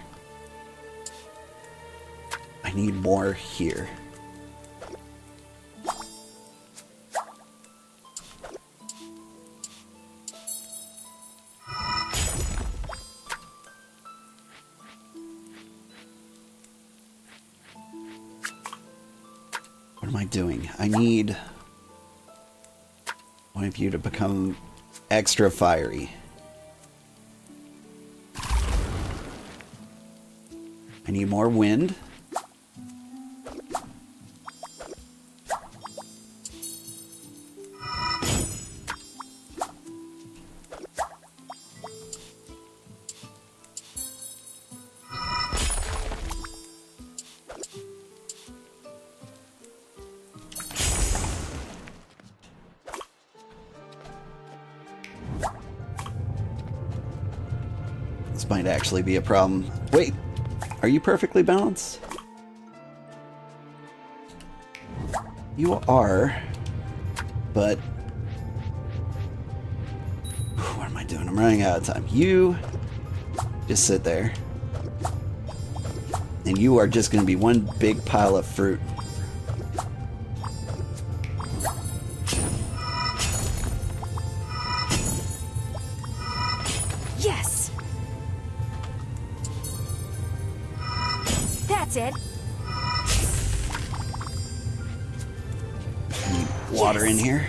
I need more here. What am I doing? I need one of you to become extra fiery. I need more wind. This might actually be a problem. Wait, are you perfectly balanced? You are, but... What am I doing? I'm running out of time. You just sit there. And you are just going to be one big pile of fruit. Yes! That's it. Water in here.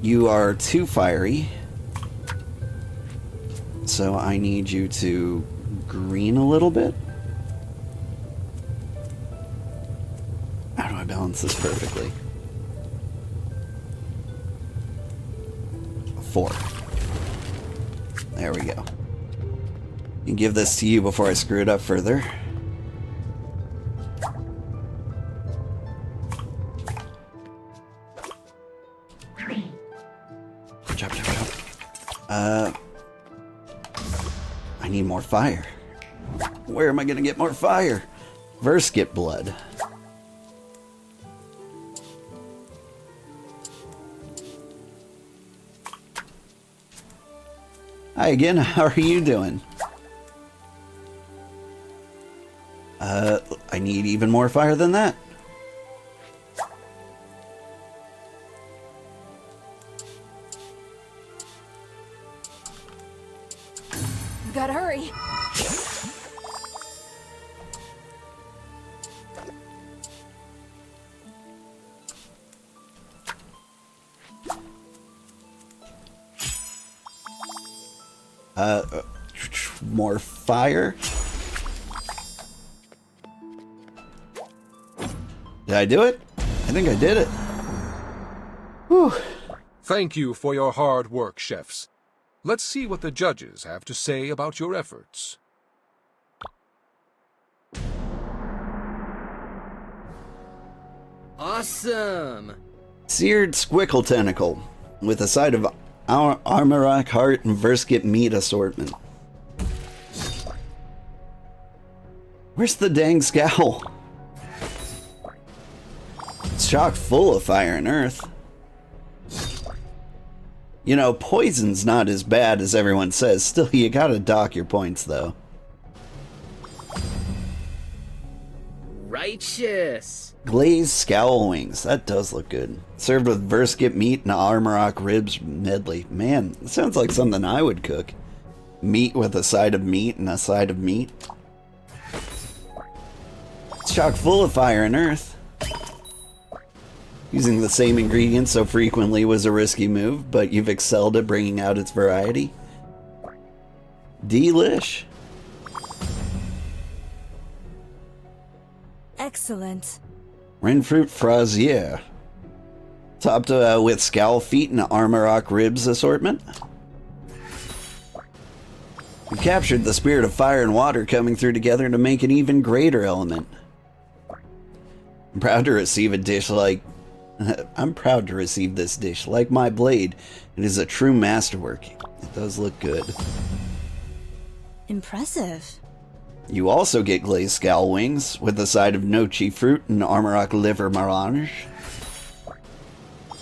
You are too fiery, so I need you to green a little bit. How do I balance this perfectly? 4. There we go. You can give this to you before I screw it up further. I need more fire. Where am I gonna get more fire? Versket blood. Hi again, how are you doing? I I need even more fire than that. Gotta hurry. More fire. Did I do it? I think I did it. Whew. Thank you for your hard work, chefs. Let's see what the judges have to say about your efforts. Awesome! Seared squickle tentacle with a side of armorock heart and Verskit meat assortment. Where's the dang scowl? It's chock full of fire and earth. You know, poison's not as bad as everyone says. Still, you gotta dock your points, though. Righteous! Glazed scowl wings. That does look good. Served with Verskit meat and armorock ribs medley. Man, it sounds like something I would cook. Meat with a side of meat and a side of meat. It's chock full of fire and earth. Using the same ingredients so frequently was a risky move, but you've excelled at bringing out its variety. Delish. Excellent. Renfruit Fraisier. Topped with scowl feet and armorock ribs assortment. You captured the spirit of fire and water coming through together to make an even greater element. I'm proud to receive a dish like... I'm proud to receive this dish. Like my blade, it is a true masterwork. It does look good. Impressive. You also get glazed scowl wings with a side of nochi fruit and armorock liver melange.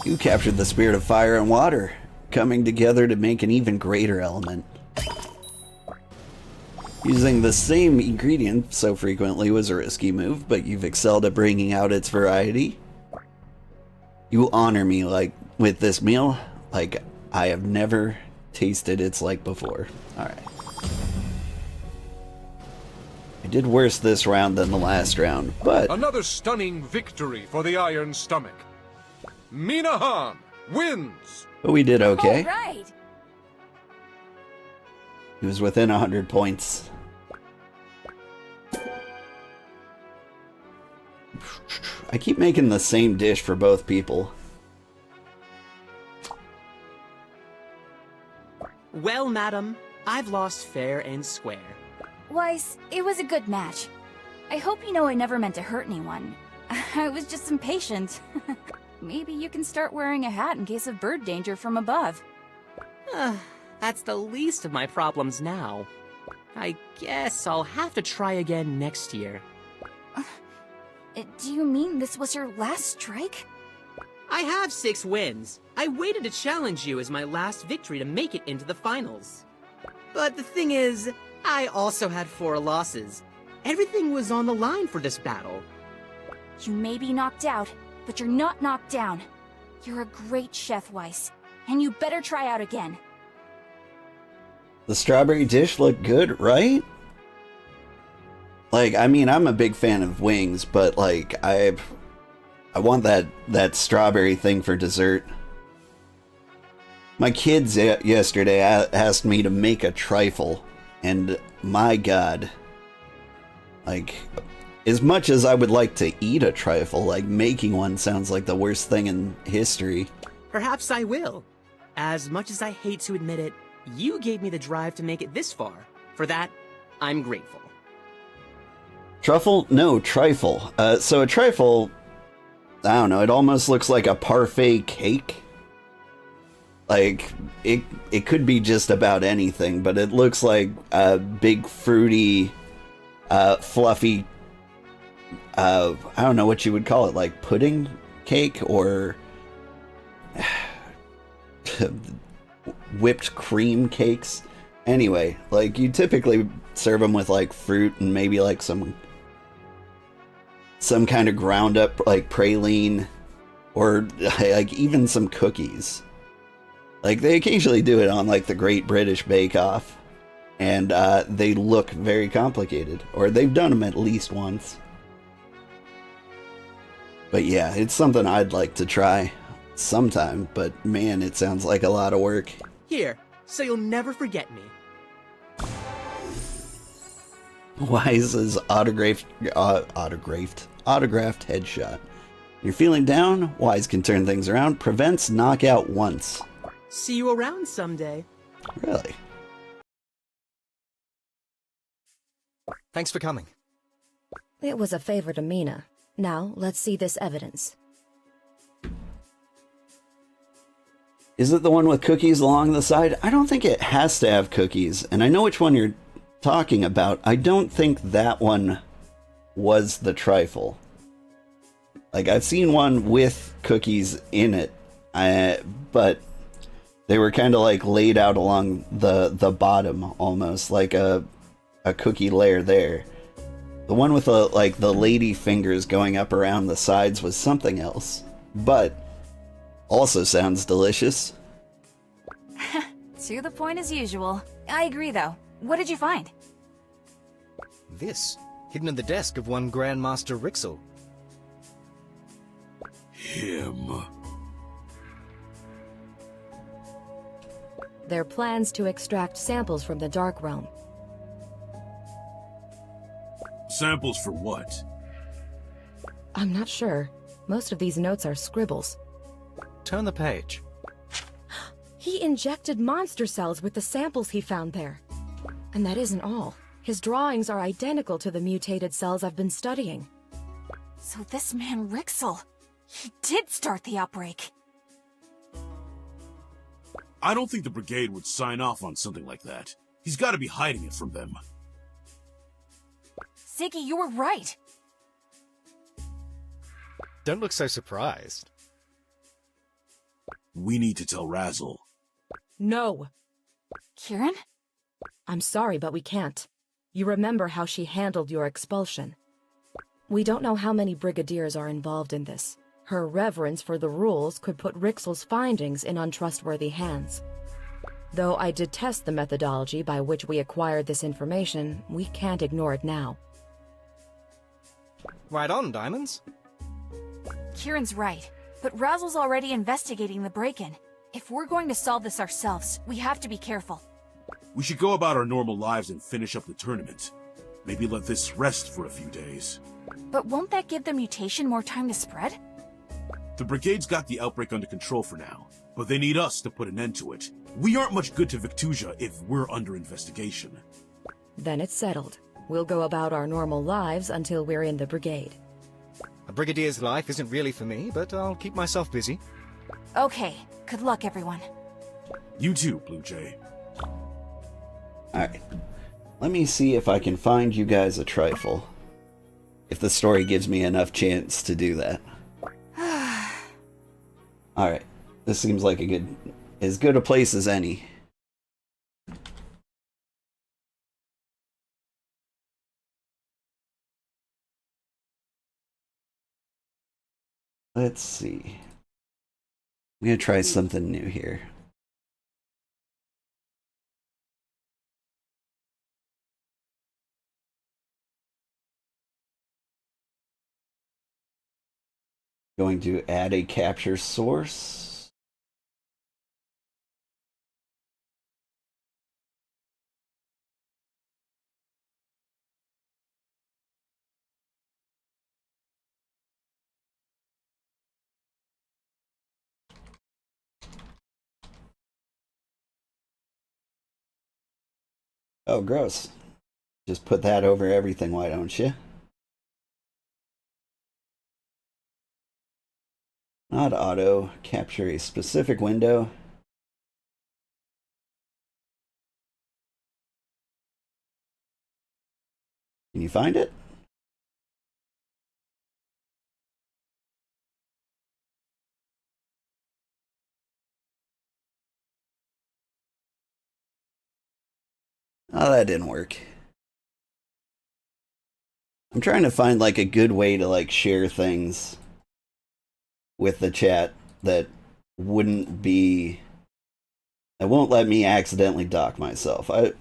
You captured the spirit of fire and water, coming together to make an even greater element. Using the same ingredient so frequently was a risky move, but you've excelled at bringing out its variety. You honor me with this meal like I have never tasted its like before. Alright. I did worse this round than the last round, but... Another stunning victory for the Iron Stomach. Minahan wins! But we did okay. All right. He was within 100 points. I keep making the same dish for both people. Well, madam, I've lost fair and square. Weiss, it was a good match. I hope you know I never meant to hurt anyone. I was just impatient. Maybe you can start wearing a hat in case of bird danger from above. That's the least of my problems now. I guess I'll have to try again next year. Do you mean this was your last strike? I have 6 wins. I waited to challenge you as my last victory to make it into the finals. But the thing is, I also had 4 losses. Everything was on the line for this battle. You may be knocked out, but you're not knocked down. You're a great chef, Weiss, and you better try out again. The strawberry dish looked good, right? Like, I mean, I'm a big fan of wings, but like, I want that strawberry thing for dessert. My kids yesterday asked me to make a trifle, and my god, like, as much as I would like to eat a trifle, like, making one sounds like the worst thing in history. Perhaps I will. As much as I hate to admit it, you gave me the drive to make it this far. For that, I'm grateful. Truffle? No, trifle. So a trifle, I don't know, it almost looks like a parfait cake. Like, it could be just about anything, but it looks like a big, fruity, fluffy, I don't know what you would call it, like pudding cake or whipped cream cakes. Anyway, like, you typically serve them with, like, fruit and maybe, like, some some kind of ground up like praline, or like even some cookies. Like they occasionally do it on like the Great British Bake Off, and they look very complicated, or they've done them at least once. But yeah, it's something I'd like to try sometime, but man, it sounds like a lot of work. Here, so you'll never forget me. Wise's autographed headshot. You're feeling down? Wise can turn things around. Prevents knockout once. See you around someday. Really? Thanks for coming. It was a favor to Mina. Now, let's see this evidence. Is it the one with cookies along the side? I don't think it has to have cookies, and I know which one you're talking about. I don't think that one was the trifle. Like, I've seen one with cookies in it, but they were kind of like laid out along the bottom, almost like a cookie layer there. The one with the lady fingers going up around the sides was something else, but also sounds delicious. To the point as usual. I agree, though. What did you find? This, hidden in the desk of one Grandmaster Rixel. Him. They're plans to extract samples from the Dark Realm. Samples for what? I'm not sure. Most of these notes are scribbles. Turn the page. He injected monster cells with the samples he found there. And that isn't all. His drawings are identical to the mutated cells I've been studying. So this man Rixel, he did start the outbreak. I don't think the Brigade would sign off on something like that. He's got to be hiding it from them. Ziggy, you were right. Don't look so surprised. We need to tell Razzle. No. Kieran? I'm sorry, but we can't. You remember how she handled your expulsion. We don't know how many brigadiers are involved in this. Her reverence for the rules could put Rixel's findings in untrustworthy hands. Though I detest the methodology by which we acquired this information, we can't ignore it now. Right on, Diamonds. Kieran's right, but Razzle's already investigating the break-in. If we're going to solve this ourselves, we have to be careful. We should go about our normal lives and finish up the tournament. Maybe let this rest for a few days. But won't that give the mutation more time to spread? The Brigade's got the outbreak under control for now, but they need us to put an end to it. We aren't much good to Victusia if we're under investigation. Then it's settled. We'll go about our normal lives until we're in the Brigade. A brigadier's life isn't really for me, but I'll keep myself busy. Okay, good luck, everyone. You too, Blue Jay. Alright. Let me see if I can find you guys a trifle. If the story gives me enough chance to do that. Alright. This seems like as good a place as any. Let's see. I'm gonna try something new here. Going to add a capture source. Oh, gross. Just put that over everything, why don't you? Not auto. Capture a specific window. Can you find it? Oh, that didn't work. I'm trying to find like a good way to like share things with the chat that won't let me accidentally dox myself. I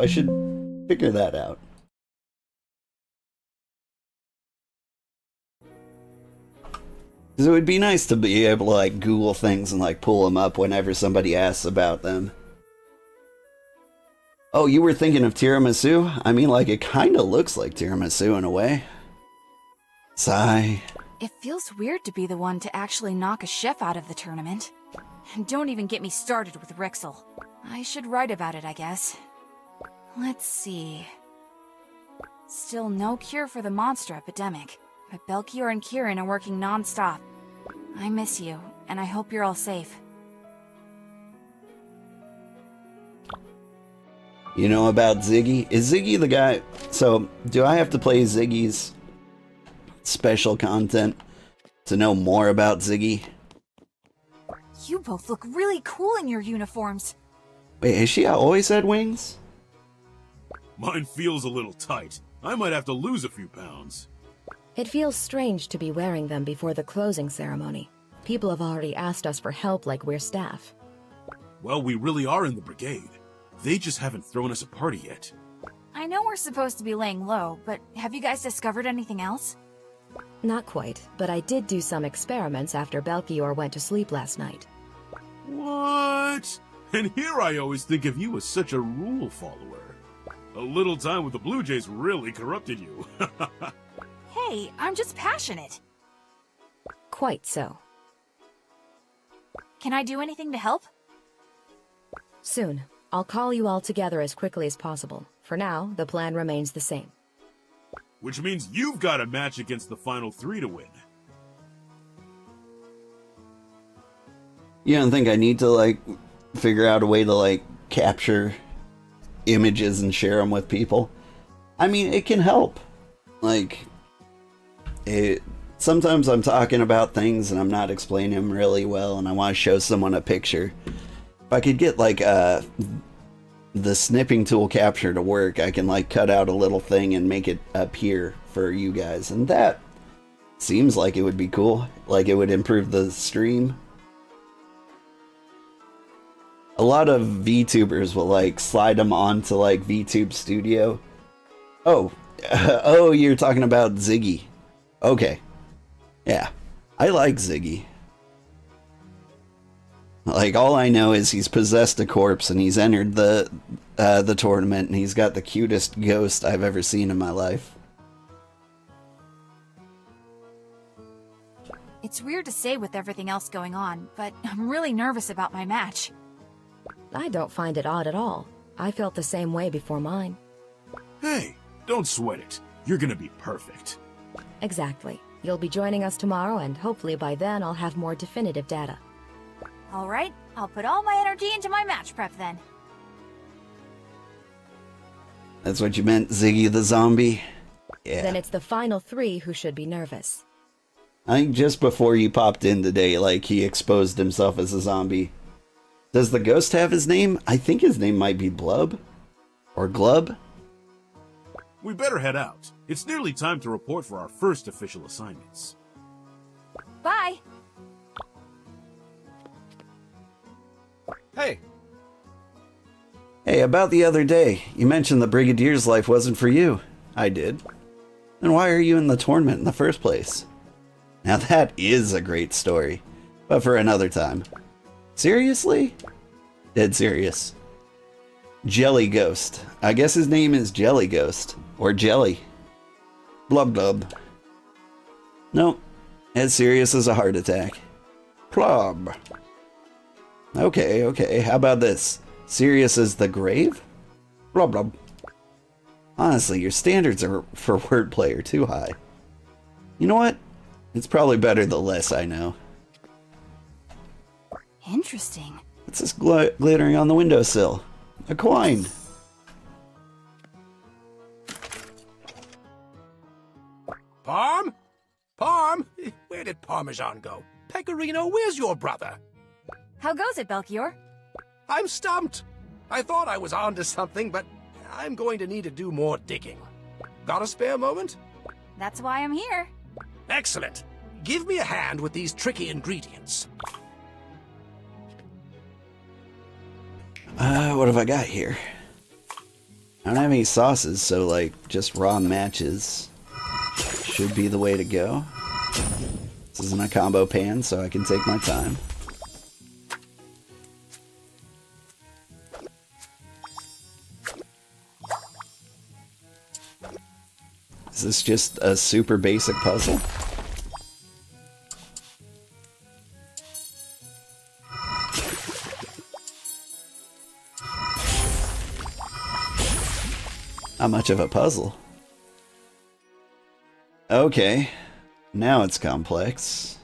should figure that out. Because it would be nice to be able to like Google things and like pull them up whenever somebody asks about them. Oh, you were thinking of tiramisu? I mean, like, it kind of looks like tiramisu in a way. Sigh. It feels weird to be the one to actually knock a chef out of the tournament. And don't even get me started with Rixel. I should write about it, I guess. Let's see. Still no cure for the monster epidemic, but Belkior and Kieran are working non-stop. I miss you, and I hope you're all safe. You know about Ziggy? Is Ziggy the guy? So, do I have to play Ziggy's special content to know more about Ziggy? You both look really cool in your uniforms. Wait, has she always had wings? Mine feels a little tight. I might have to lose a few pounds. It feels strange to be wearing them before the closing ceremony. People have already asked us for help like we're staff. Well, we really are in the brigade. They just haven't thrown us a party yet. I know we're supposed to be laying low, but have you guys discovered anything else? Not quite, but I did do some experiments after Belkior went to sleep last night. What? And here I always think of you as such a rule follower. A little time with the Blue Jays really corrupted you. Hey, I'm just passionate. Quite so. Can I do anything to help? Soon. I'll call you all together as quickly as possible. For now, the plan remains the same. Which means you've got a match against the final 3 to win. You don't think I need to, like, figure out a way to, like, capture images and share them with people? I mean, it can help. Like, sometimes I'm talking about things and I'm not explaining them really well and I want to show someone a picture. If I could get, like, the snipping tool capture to work, I can, like, cut out a little thing and make it appear for you guys. And that seems like it would be cool. Like, it would improve the stream. A lot of VTubers will, like, slide them onto, like, VTube Studio. Oh. Oh, you're talking about Ziggy. Okay. Yeah. I like Ziggy. Like, all I know is he's possessed a corpse and he's entered the tournament and he's got the cutest ghost I've ever seen in my life. It's weird to say with everything else going on, but I'm really nervous about my match. I don't find it odd at all. I felt the same way before mine. Hey, don't sweat it. You're gonna be perfect. Exactly. You'll be joining us tomorrow and hopefully by then I'll have more definitive data. Alright, I'll put all my energy into my match prep then. That's what you meant, Ziggy the zombie? Yeah. Then it's the final 3 who should be nervous. I think just before you popped in today, like, he exposed himself as a zombie. Does the ghost have his name? I think his name might be Blub? Or Glub? We better head out. It's nearly time to report for our first official assignments. Bye! Hey! Hey, about the other day, you mentioned the Brigadier's life wasn't for you. I did. Then why are you in the tournament in the first place? Now that is a great story, but for another time. Seriously? Dead serious. Jelly Ghost. I guess his name is Jelly Ghost. Or Jelly. Blub blub. Nope. As serious as a heart attack. Plub. Okay. How about this? Serious as the grave? Blub blub. Honestly, your standards for wordplay are too high. You know what? It's probably better the less I know. Interesting. What's this glittering on the windowsill? A coin. Parm? Parm? Where did Parmesan go? Pecorino, where's your brother? How goes it, Belkior? I'm stumped. I thought I was onto something, but I'm going to need to do more digging. Got a spare moment? That's why I'm here. Excellent. Give me a hand with these tricky ingredients. What have I got here? I don't have any sauces, so like just raw matches should be the way to go. This isn't a combo pan, so I can take my time. Is this just a super basic puzzle? Not much of a puzzle. Okay, now it's complex.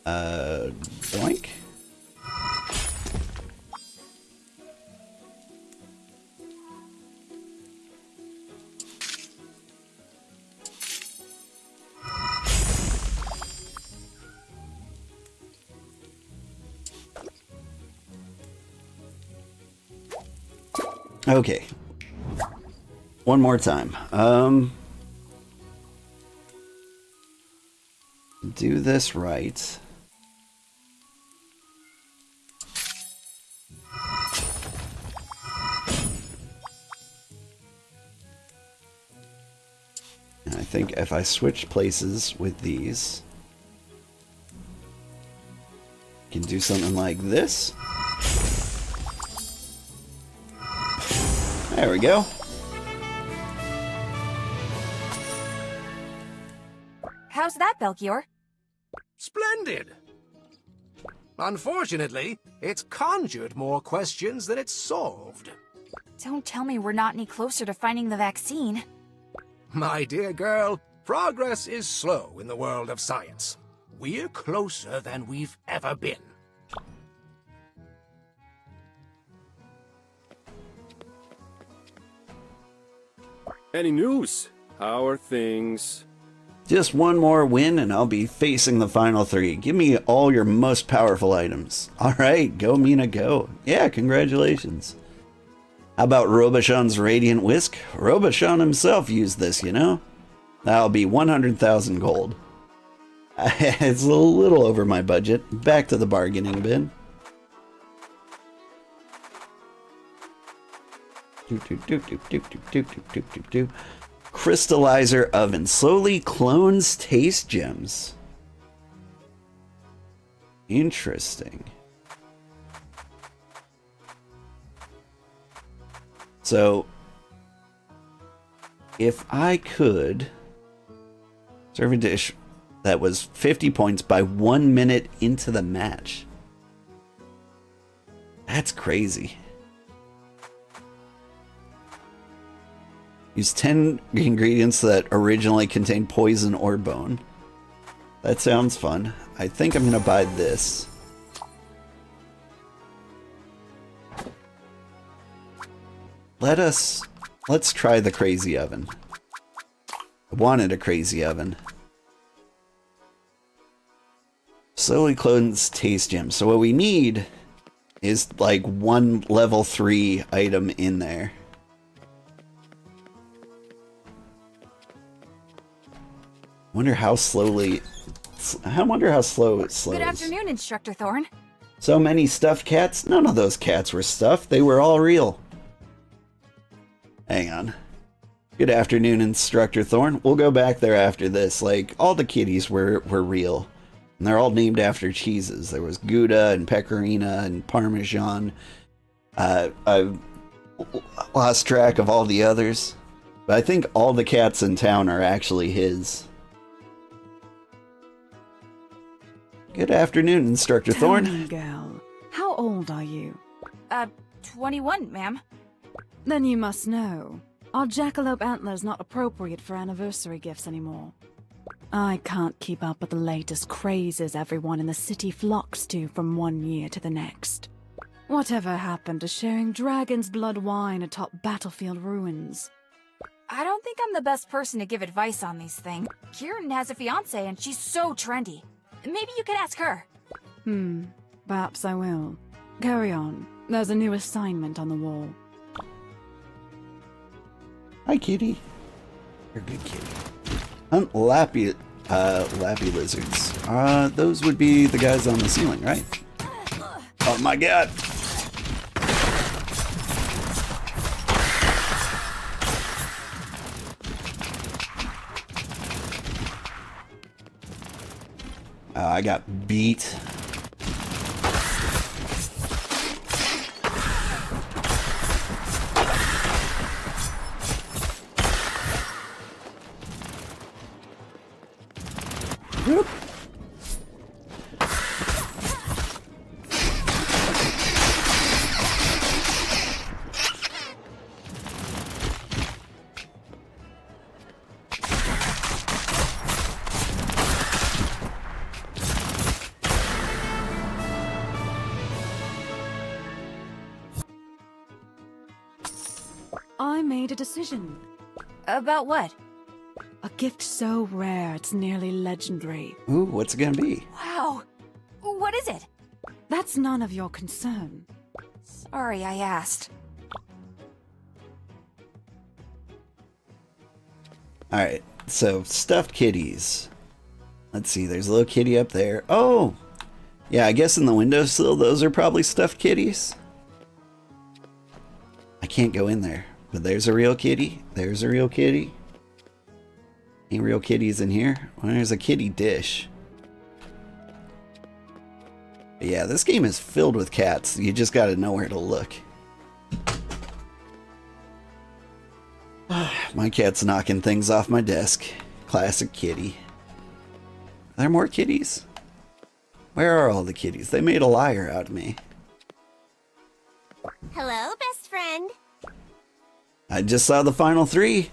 Doink? Okay. One more time. Do this right. And I think if I switch places with these, I can do something like this. There we go. How's that, Belchior? Splendid! Unfortunately, it's conjured more questions than it's solved. Don't tell me we're not any closer to finding the vaccine. My dear girl, progress is slow in the world of science. We're closer than we've ever been. Any news? How are things? Just one more win and I'll be facing the final three. Give me all your most powerful items. Alright, go Mina, go. Yeah, congratulations. How about Robichon's Radiant Whisk? Robichon himself used this, you know? That'll be 100,000 gold. It's a little over my budget. Back to the bargaining bin. Crystallizer oven slowly clones taste gems. Interesting. So, if I could serve a dish that was 50 points by 1 minute into the match, that's crazy. Use 10 ingredients that originally contained poison or bone. That sounds fun. I think I'm gonna buy this. Let's try the crazy oven. I wanted a crazy oven. Slowly clones taste gems. So what we need is like one level 3 item in there. Wonder how slowly. I wonder how slow it slows. Good afternoon, Instructor Thorn. So many stuffed cats? None of those cats were stuffed. They were all real. Hang on. Good afternoon, Instructor Thorn. We'll go back there after this. Like, all the kitties were real. And they're all named after cheeses. There was Gouda and Pecorina and Parmesan. I've lost track of all the others. But I think all the cats in town are actually his. Good afternoon, Instructor Thorn. Tell me, girl, how old are you? 21, ma'am. Then you must know. Our jackalope antler's not appropriate for anniversary gifts anymore. I can't keep up with the latest crazes everyone in the city flocks to from one year to the next. Whatever happened to sharing dragon's blood wine atop battlefield ruins? I don't think I'm the best person to give advice on these things. Kieran has a fiancé and she's so trendy. Maybe you could ask her. Perhaps I will. Carry on. There's a new assignment on the wall. Hi, kitty. You're a good kitty. Hunt lappy lizards. Those would be the guys on the ceiling, right? Oh my god! I got beat. Whoop. I made a decision. About what? A gift so rare it's nearly legendary. Ooh, what's it gonna be? Wow. What is it? That's none of your concern. Sorry I asked. Alright, so stuffed kitties. Let's see, there's a little kitty up there. Oh! Yeah, I guess in the windowsill, those are probably stuffed kitties. I can't go in there, but there's a real kitty. There's a real kitty. Any real kitties in here? Well, there's a kitty dish. But yeah, this game is filled with cats. You just gotta know where to look. My cat's knocking things off my desk. Classic kitty. Are there more kitties? Where are all the kitties? They made a liar out of me. Hello, best friend. I just saw the final 3.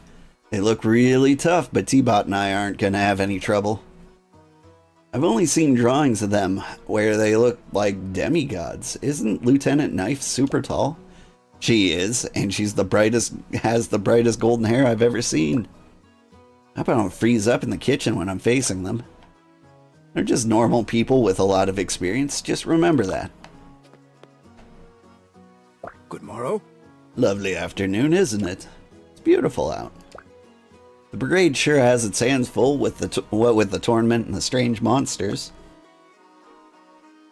They look really tough, but T-Bot and I aren't gonna have any trouble. I've only seen drawings of them where they look like demigods. Isn't Lieutenant Knife super tall? She is, and she's the brightest, has the brightest golden hair I've ever seen. I hope I don't freeze up in the kitchen when I'm facing them. They're just normal people with a lot of experience, just remember that. Good morrow. Lovely afternoon, isn't it? It's beautiful out. The brigade sure has its hands full with the tournament and the strange monsters.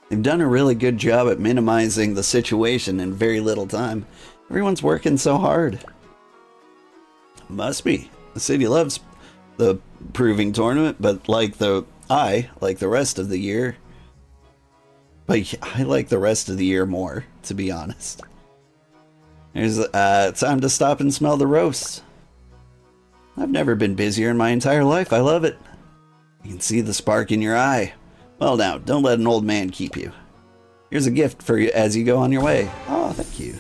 They've done a really good job at minimizing the situation in very little time. Everyone's working so hard. Must be. The city loves the proving tournament, but like the rest of the year. But I like the rest of the year more, to be honest. There's time to stop and smell the roast. I've never been busier in my entire life. I love it. You can see the spark in your eye. Well now, don't let an old man keep you. Here's a gift for you as you go on your way. Oh, thank you.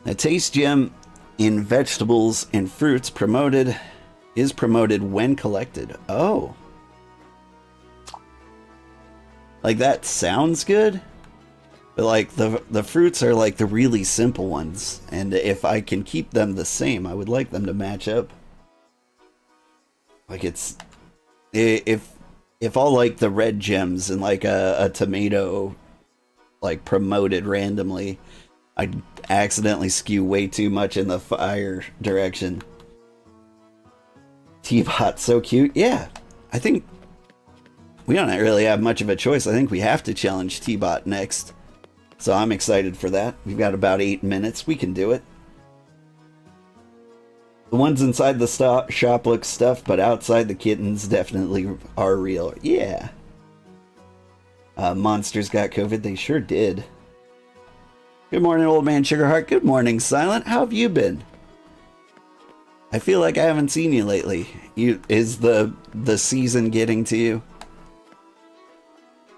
A taste gem in vegetables and fruits is promoted when collected. Oh. Like that sounds good. But like the fruits are like the really simple ones, and if I can keep them the same, I would like them to match up. Like if all like the red gems and like a tomato like promoted randomly, I'd accidentally skew way too much in the fire direction. T-Bot, so cute. Yeah, I think we don't really have much of a choice. I think we have to challenge T-Bot next. So I'm excited for that. We've got about 8 minutes. We can do it. The ones inside the shop look stuffed, but outside the kittens definitely are real. Yeah. Monsters got COVID. They sure did. Good morning, old man Sugarheart. Good morning, Silent. How have you been? I feel like I haven't seen you lately. Is the season getting to you?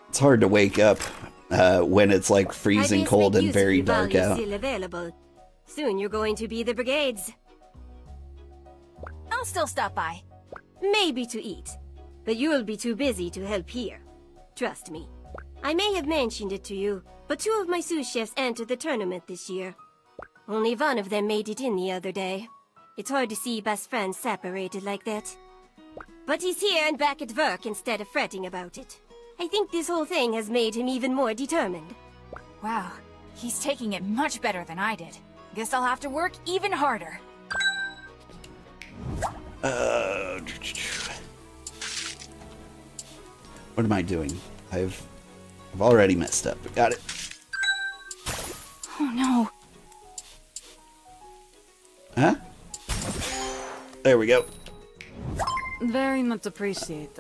It's hard to wake up when it's like freezing cold and very dark out. Still available. Soon you're going to be the brigades. I'll still stop by. Maybe to eat, but you'll be too busy to help here. Trust me. I may have mentioned it to you, but 2 of my sous chefs entered the tournament this year. Only one of them made it in the other day. It's hard to see best friends separated like that. But he's here and back at work instead of fretting about it. I think this whole thing has made him even more determined. Wow, he's taking it much better than I did. Guess I'll have to work even harder. What am I doing? I've already messed up. Got it. Oh no. Huh? There we go. Very much appreciated.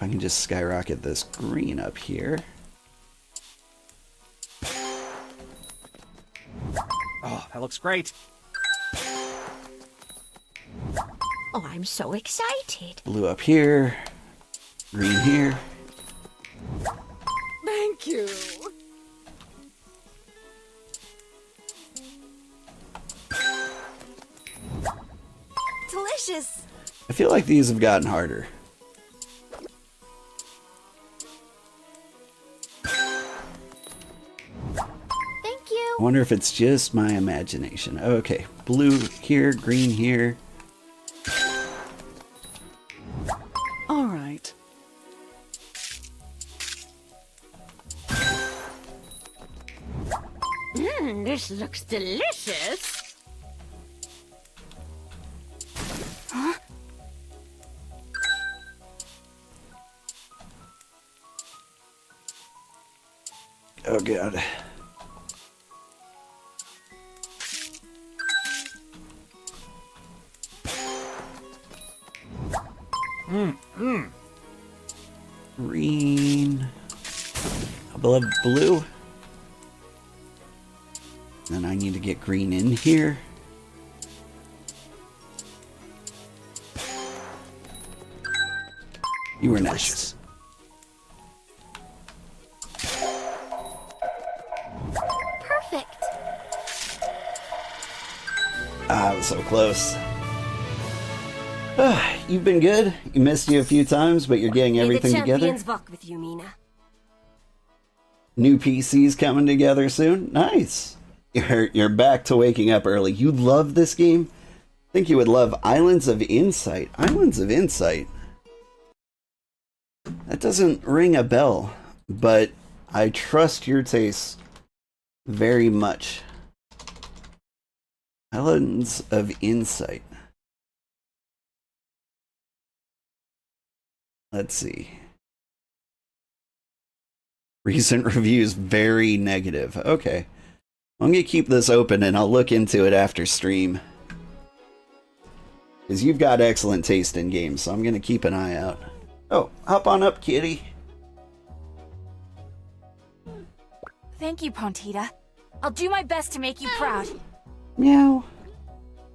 I can just skyrocket this green up here. Oh, that looks great. Oh, I'm so excited. Blue up here. Green here. Thank you. Delicious. I feel like these have gotten harder. Thank you. I wonder if it's just my imagination. Okay, blue here, green here. All right. This looks delicious. Huh? Oh god. Green. Above blue. Then I need to get green in here. You were nice. Perfect. Ah, I was so close. You've been good. You missed you a few times, but you're getting everything May the together. champions walk with you, Mina. New PCs coming together soon. Nice. You're back to waking up early. You love this game? I think you would love Islands of Insight. Islands of Insight. That doesn't ring a bell, but I trust your taste very much. Islands of Insight. Let's see. Recent reviews very negative. Okay. I'm going to keep this open and I'll look into it after stream. Because you've got excellent taste in games, so I'm going to keep an eye out. Oh, hop on up, kitty. Thank you, Pontita. I'll do my best to make you proud. Meow.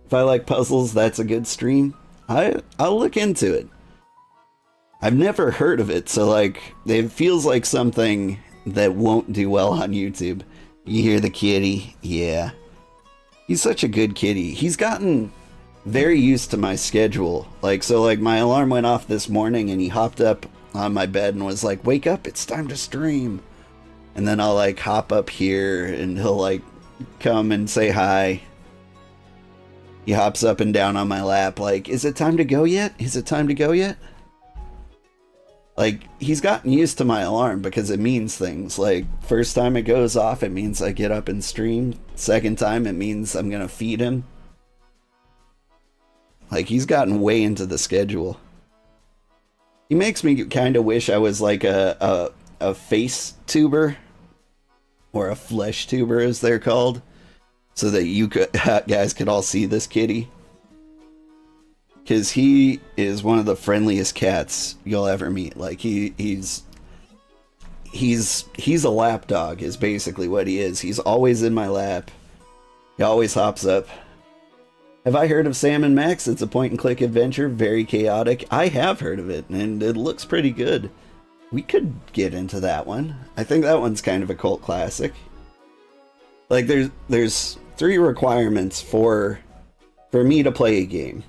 If I like puzzles, that's a good stream. I'll look into it. I've never heard of it, so like, it feels like something that won't do well on YouTube. You hear the kitty? Yeah. He's such a good kitty. He's gotten very used to my schedule. Like, so like my alarm went off this morning and he hopped up on my bed and was like, wake up, it's time to stream. And then I'll like hop up here and he'll like come and say hi. He hops up and down on my lap like, is it time to go yet? Is it time to go yet? Like, he's gotten used to my alarm because it means things. Like, first time it goes off, it means I get up and stream. Second time, it means I'm going to feed him. Like, he's gotten way into the schedule. He makes me kind of wish I was like a face tuber. Or a flesh tuber, as they're called. So that you guys could all see this kitty. Because he is one of the friendliest cats you'll ever meet. Like, he's a lap dog, is basically what he is. He's always in my lap. He always hops up. Have I heard of Sam and Max? It's a point-and-click adventure, very chaotic. I have heard of it, and it looks pretty good. We could get into that one. I think that one's kind of a cult classic. Like, there's 3 requirements for me to play a game.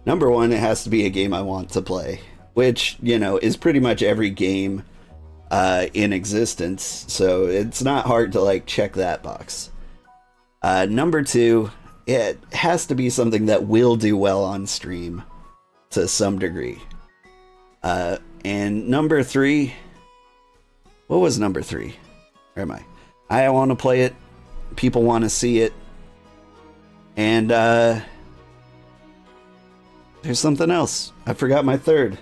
Number 1, it has to be a game I want to play, which, you know, is pretty much every game in existence, so it's not hard to, like, check that box. Number 2, it has to be something that will do well on stream to some degree. And number 3. What was number 3? Where am I? I want to play it. People want to see it. And there's something else. I forgot my third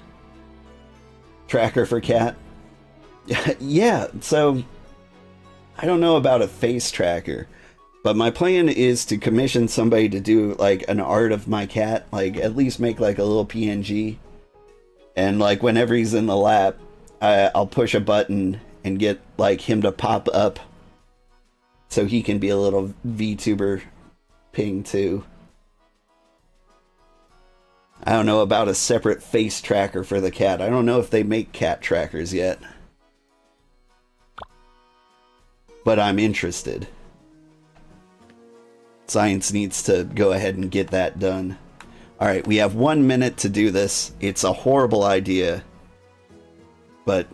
tracker for cat. Yeah, so I don't know about a face tracker, but my plan is to commission somebody to do like an art of my cat, like at least make like a little PNG. And like whenever he's in the lap, I'll push a button and get like him to pop up so he can be a little VTuber ping too. I don't know about a separate face tracker for the cat. I don't know if they make cat trackers yet. But I'm interested. Science needs to go ahead and get that done. Alright, we have 1 minute to do this. It's a horrible idea. But,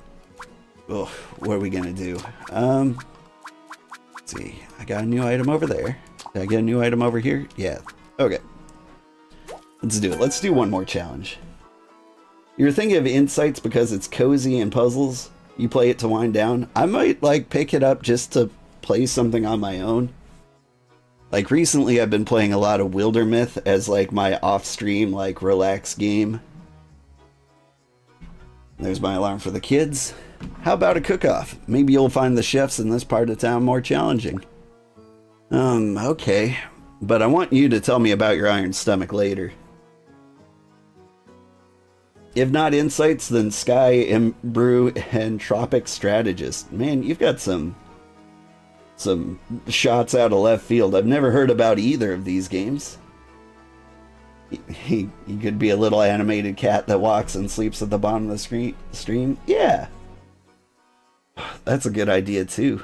ugh, what are we gonna do? Let's see. I got a new item over there. Did I get a new item over here? Yeah. Okay. Let's do it. Let's do one more challenge. You're thinking of insights because it's cozy and puzzles. You play it to wind down. I might like pick it up just to play something on my own. Like recently I've been playing a lot of Wildermyth as like my off-stream like relax game. There's my alarm for the kids. How about a cook-off? Maybe you'll find the chefs in this part of town more challenging. Okay. But I want you to tell me about your iron stomach later. If not insights, then Sky, Brew, and Tropic Strategist. Man, you've got some shots out of left field. I've never heard about either of these games. He could be a little animated cat that walks and sleeps at the bottom of the stream. Yeah. That's a good idea too.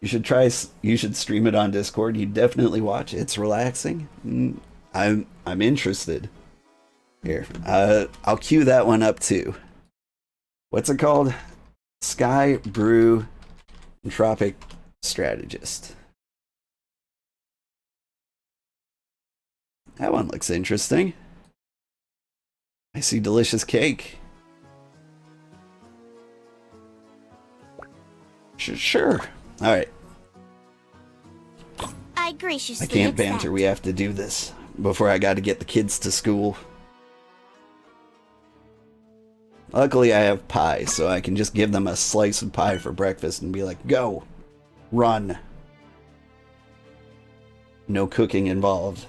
You should stream it on Discord. You'd definitely watch it. It's relaxing. I'm interested. Here, I'll cue that one up too. What's it called? Sky, Brew, and Tropic Strategist. That one looks interesting. I see delicious cake. Sure. All right. I graciously I can't accept. banter. We have to do this before I got to get the kids to school. Luckily, I have pie, so I can just give them a slice of pie for breakfast and be like, go, run. No cooking involved.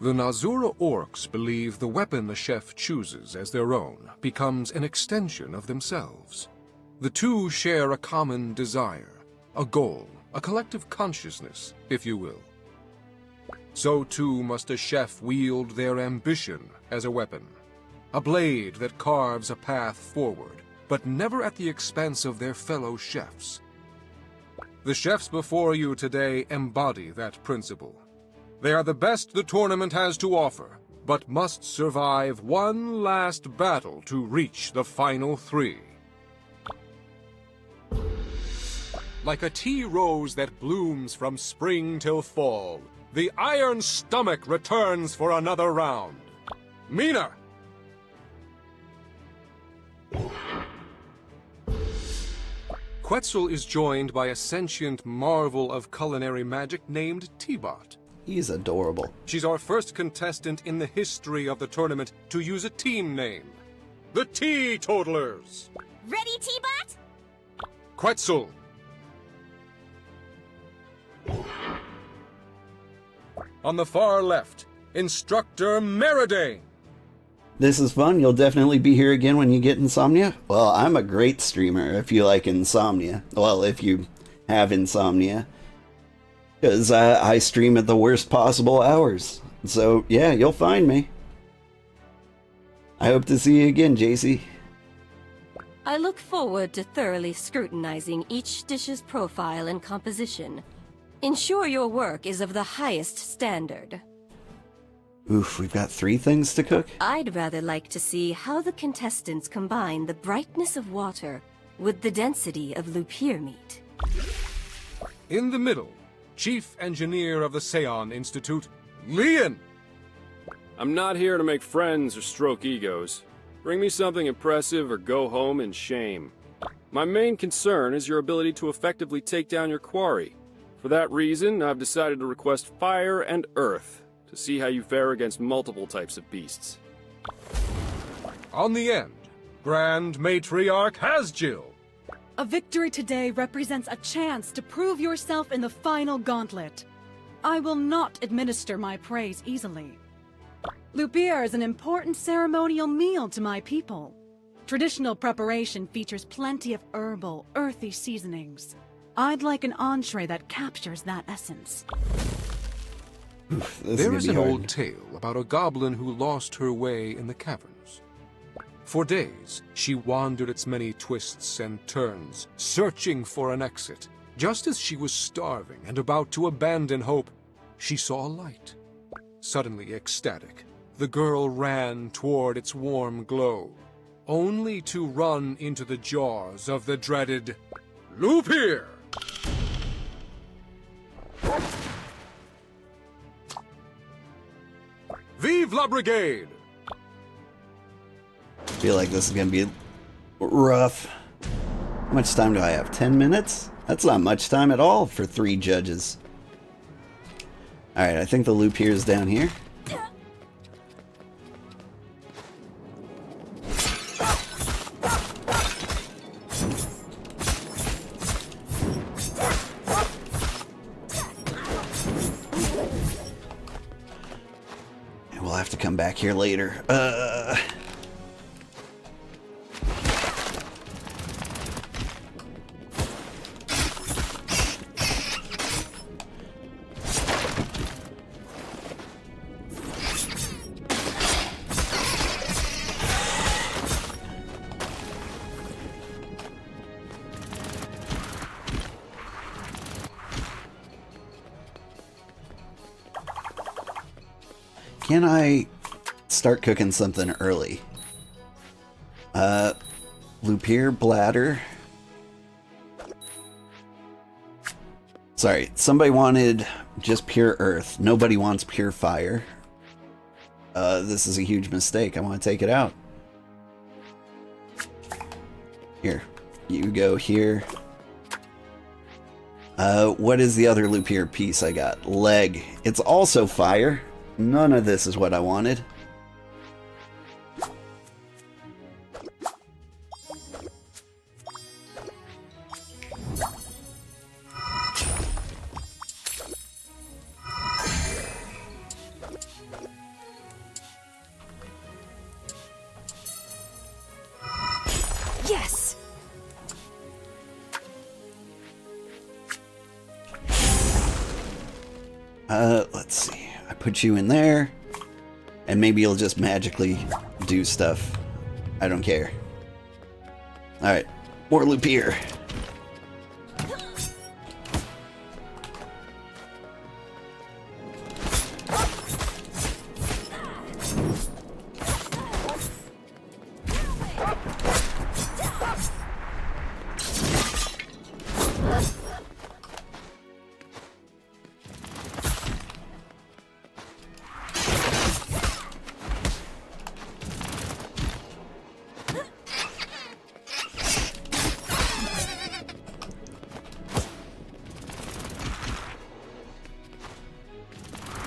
The Nazura orcs believe the weapon the chef chooses as their own becomes an extension of themselves. The two share a common desire, a goal, a collective consciousness, if you will. So too must a chef wield their ambition as a weapon, a blade that carves a path forward, but never at the expense of their fellow chefs. The chefs before you today embody that principle. They are the best the tournament has to offer, but must survive one last battle to reach the final three. Like a tea rose that blooms from spring till fall, the Iron Stomach returns for another round. Mina! Quetzal is joined by a sentient marvel of culinary magic named T-Bot. He's adorable. She's our first contestant in the history of the tournament to use a team name. The Teetotalers! Ready, T-Bot? Quetzal! On the far left, Instructor Meridane! This is fun. You'll definitely be here again when you get insomnia. Well, I'm a great streamer if you like insomnia. Well, if you have insomnia. Because I stream at the worst possible hours. So, yeah, you'll find me. I hope to see you again, JC. I look forward to thoroughly scrutinizing each dish's profile and composition. Ensure your work is of the highest standard. Oof, we've got 3 things to cook? I'd rather like to see how the contestants combine the brightness of water Would the density of Lupir meet? In the middle, Chief Engineer of the Seon Institute, Leon! I'm not here to make friends or stroke egos. Bring me something impressive or go home in shame. My main concern is your ability to effectively take down your quarry. For that reason, I've decided to request fire and earth to see how you fare against multiple types of beasts. On the end, Grand Matriarch Hasjill. A victory today represents a chance to prove yourself in the final gauntlet. I will not administer my praise easily. Lupir is an important ceremonial meal to my people. Traditional preparation features plenty of herbal, earthy seasonings. I'd like an entree that captures that essence. There is an old tale about a goblin who lost her way in the caverns. For days, she wandered its many twists and turns, searching for an exit. Just as she was starving and about to abandon hope, she saw a light. Suddenly ecstatic, the girl ran toward its warm glow, only to run into the jaws of the dreaded Lupir! Vive la Brigade! Feel like this is gonna be rough. How much time do I have? 10 minutes? That's not much time at all for 3 judges. Alright, I think the loop here is down here. And we'll have to come back here later. Can I start cooking something early? Lupir bladder. Sorry, somebody wanted just pure earth. Nobody wants pure fire. This is a huge mistake. I want to take it out. Here, you go here. What is the other Lupir piece I got? Leg. It's also fire. None of this is what I wanted. Yes! Let's see. I put you in there, and maybe you'll just magically do stuff. I don't care. Alright, more Lupir.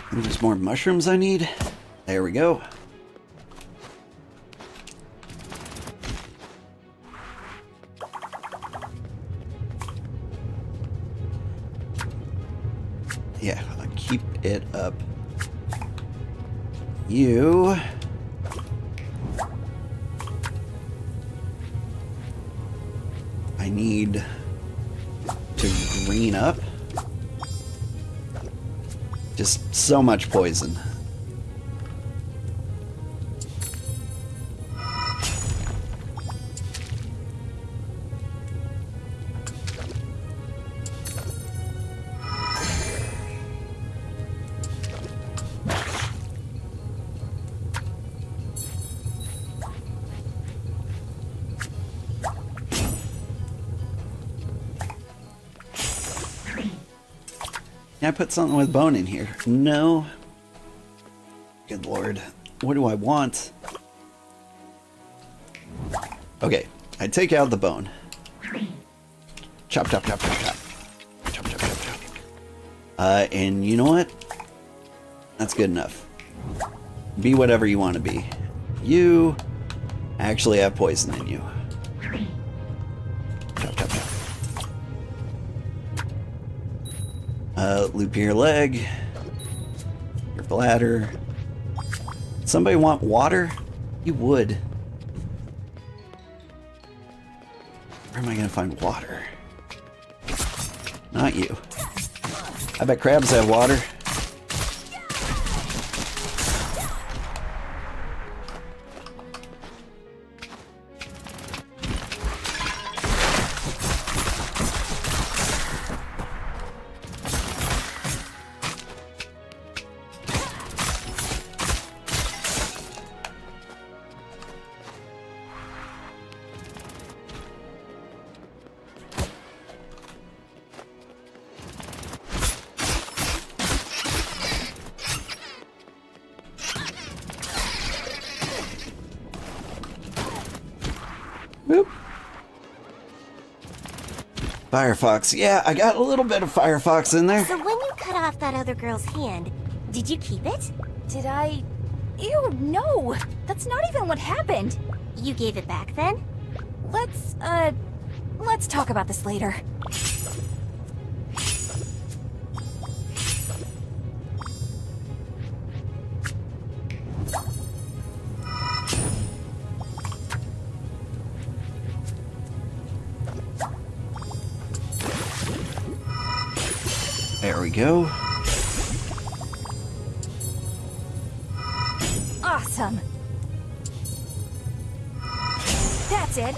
There's more mushrooms I need. There we go. Yeah, I'll keep it up. You... I need to green up. Just so much poison. Can I put something with bone in here? No. Good lord. What do I want? Okay, I take out the bone. Chop, chop, chop, chop, chop. Chop, chop, chop, chop. And you know what? That's good enough. Be whatever you want to be. You actually have poison in you. Chop, chop, chop. Loop your leg. Your bladder. Somebody want water? You would. Where am I gonna find water? Not you. I bet crabs have water. Whoop. Firefox. Yeah, I got a little bit of Firefox in there. So when you cut off that other girl's hand, did you keep it? Did I? Ew, no! That's not even what happened! You gave it back then? Let's talk about this later. There we go. Awesome! That's it!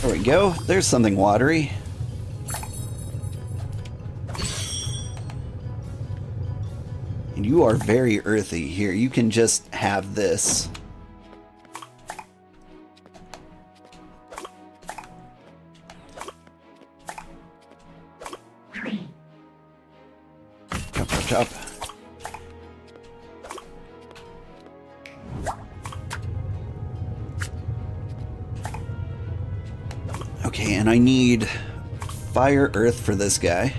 There we go. There's something watery. And you are very earthy here. You can just have this. Chop, chop, chop. Okay, and I need fire earth for this guy.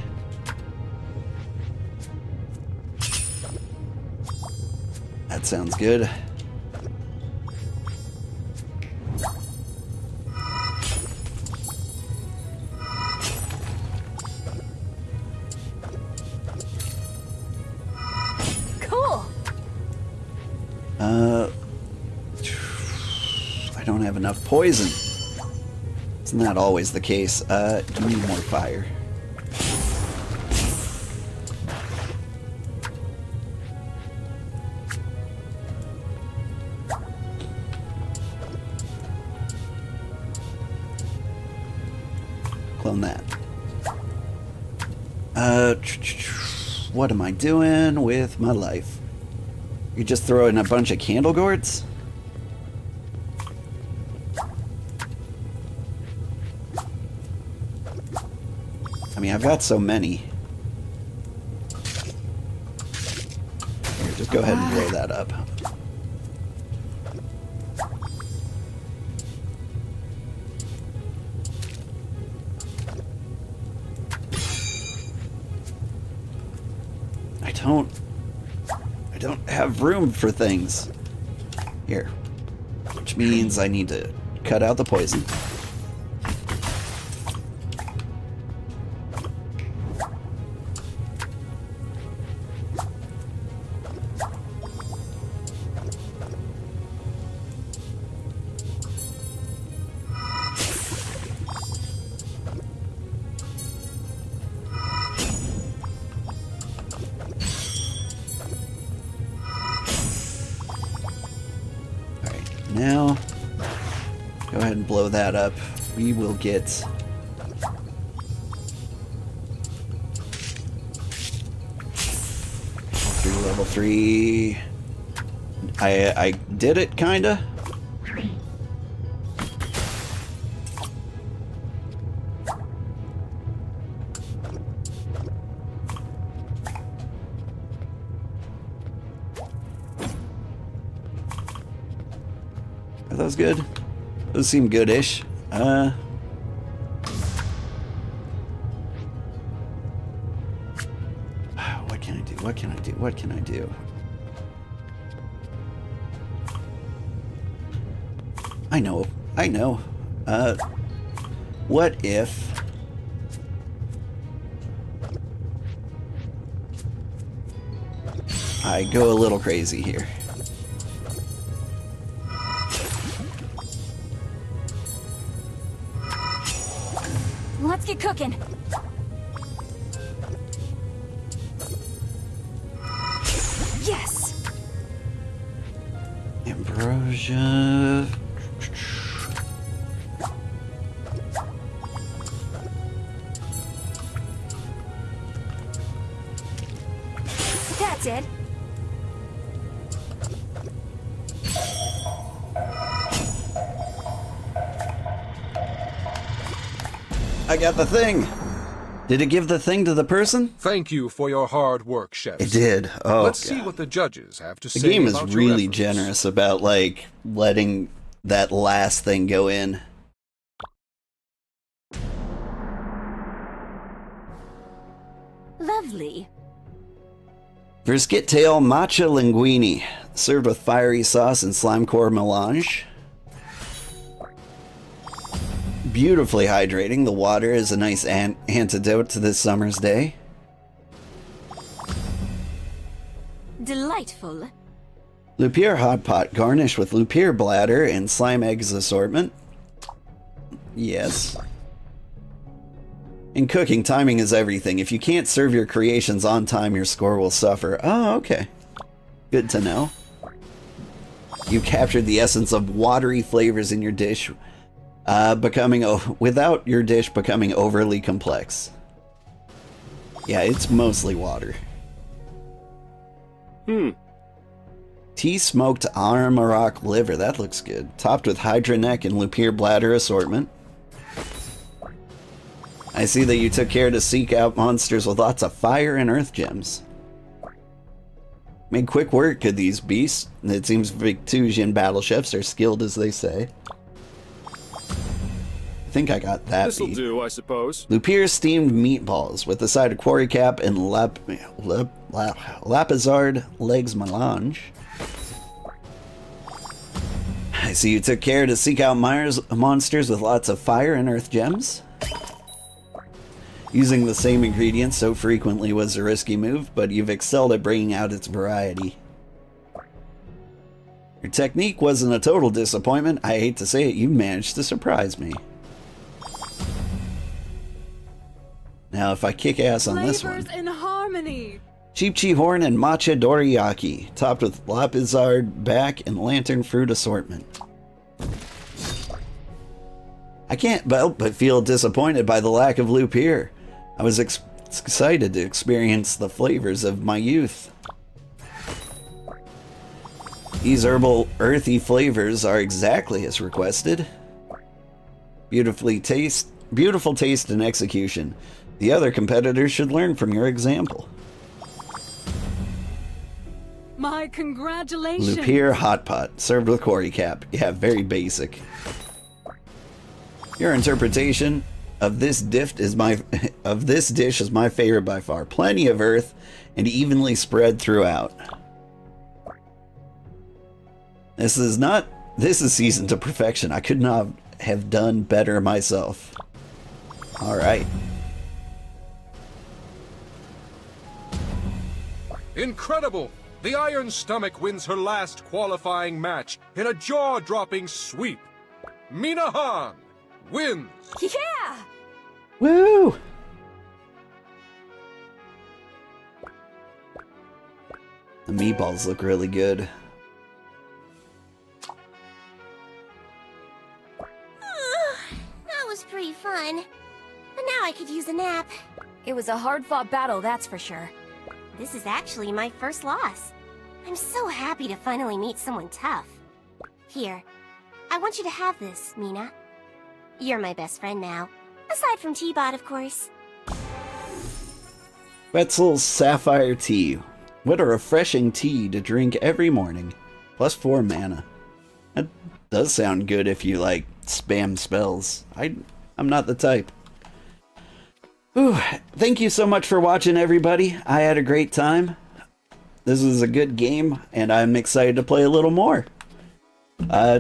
That sounds good. Cool! I don't have enough poison. Isn't that always the case? You need more fire. Clone that. What am I doing with my life? You just throw in a bunch of candle gourds? I mean, I've got so many. Here, just go ahead and blow that up. I don't have room for things. Here. Which means I need to cut out the poison. Now, go ahead and blow that up. We will get Level 3. I did it, kinda. Are those good? Those seem good-ish. What can I do? What can I do? What can I do? I know. I know. What if... I go a little crazy here. Let's get cooking. Yes. Ambrosia. That's it. I got the thing. Did it give the thing to the person? Thank you for your hard work, Chef. It did. Oh, Let's God. see what the judges have to The say game is about your really efforts. generous about, like, letting that last thing go in. Lovely. Brisket tail matcha linguine, served with fiery sauce and slime core melange. Beautifully hydrating. The water is a nice antidote to this summer's day. Delightful. Lupier hot pot, garnished with lupier bladder and slime eggs assortment. Yes. In cooking, timing is everything. If you can't serve your creations on time, your score will suffer. Oh, okay. Good to know. You captured the essence of watery flavors in your dish, without your dish becoming overly complex. Yeah, it's mostly water. Tea smoked Armarock liver, that looks good. Topped with Hydra neck and Lupier bladder assortment. I see that you took care to seek out monsters with lots of fire and earth gems. Made quick work of these beasts. It seems Victusian battle chefs are skilled as they say. I think I got that. This'll do, I suppose. Lupier steamed meatballs with a side of quarry cap and lapizard legs melange. I see you took care to seek out monsters with lots of fire and earth gems. Using the same ingredients so frequently was a risky move, but you've excelled at bringing out its variety. Your technique wasn't a total disappointment. I hate to say it, you managed to surprise me. Now, if I kick ass on this one... Flavors in harmony. Cheep horn and matcha doriyaki, topped with lapizard back and lantern fruit assortment. I can't help but feel disappointed by the lack of lupier. I was excited to experience the flavors of my youth. These herbal, earthy flavors are exactly as requested. Beautiful taste and execution. The other competitors should learn from your example. My congratulations. Lupier hot pot, served with quarry cap. Yeah, very basic. Your interpretation of this dish is my favorite by far. Plenty of earth and evenly spread throughout. This is seasoned to perfection. I could not have done better myself. All right. Incredible! The Iron Stomach wins her last qualifying match in a jaw-dropping sweep. Mina Han wins! Yeah! Woo! The meatballs look really good. That was pretty fun. But now I could use a nap. It was a hard-fought battle, that's for sure. This is actually my first loss. I'm so happy to finally meet someone tough. Here, I want you to have this, Mina. You're my best friend now. Aside from T-Bot, of course. Wetzel's Sapphire Tea. What a refreshing tea to drink every morning. Plus 4 mana. That does sound good if you, like, spam spells. I'm not the type. Whew. Thank you so much for watching, everybody. I had a great time. This was a good game, and I'm excited to play a little more.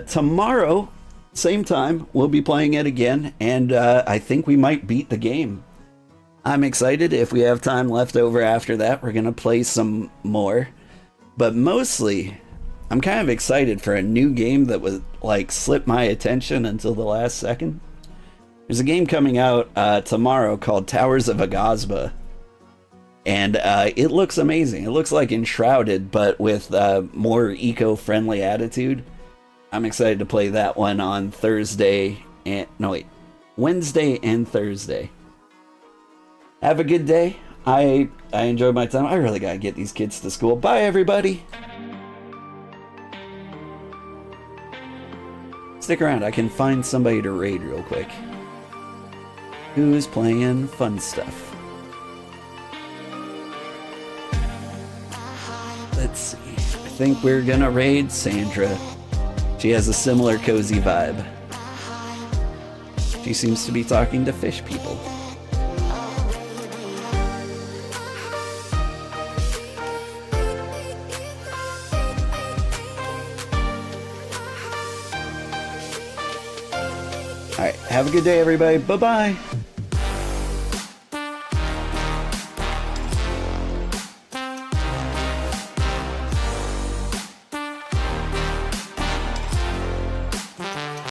Tomorrow, same time, we'll be playing it again, and I think we might beat the game. I'm excited. If we have time left over after that, we're going to play some more. But mostly, I'm kind of excited for a new game that would, like, slip my attention until the last second. There's a game coming out tomorrow called Towers of Agazba. And it looks amazing. It looks like Enshrouded, but with more eco-friendly attitude. I'm excited to play that one on Thursday and... No, wait. Wednesday and Thursday. Have a good day. I enjoyed my time. I really gotta get these kids to school. Bye, everybody. Stick around. I can find somebody to raid real quick. Who's playing fun stuff? Let's see. I think we're gonna raid Sandra. She has a similar cozy vibe. She seems to be talking to fish people. Alright, have a good day, everybody. Bye-bye.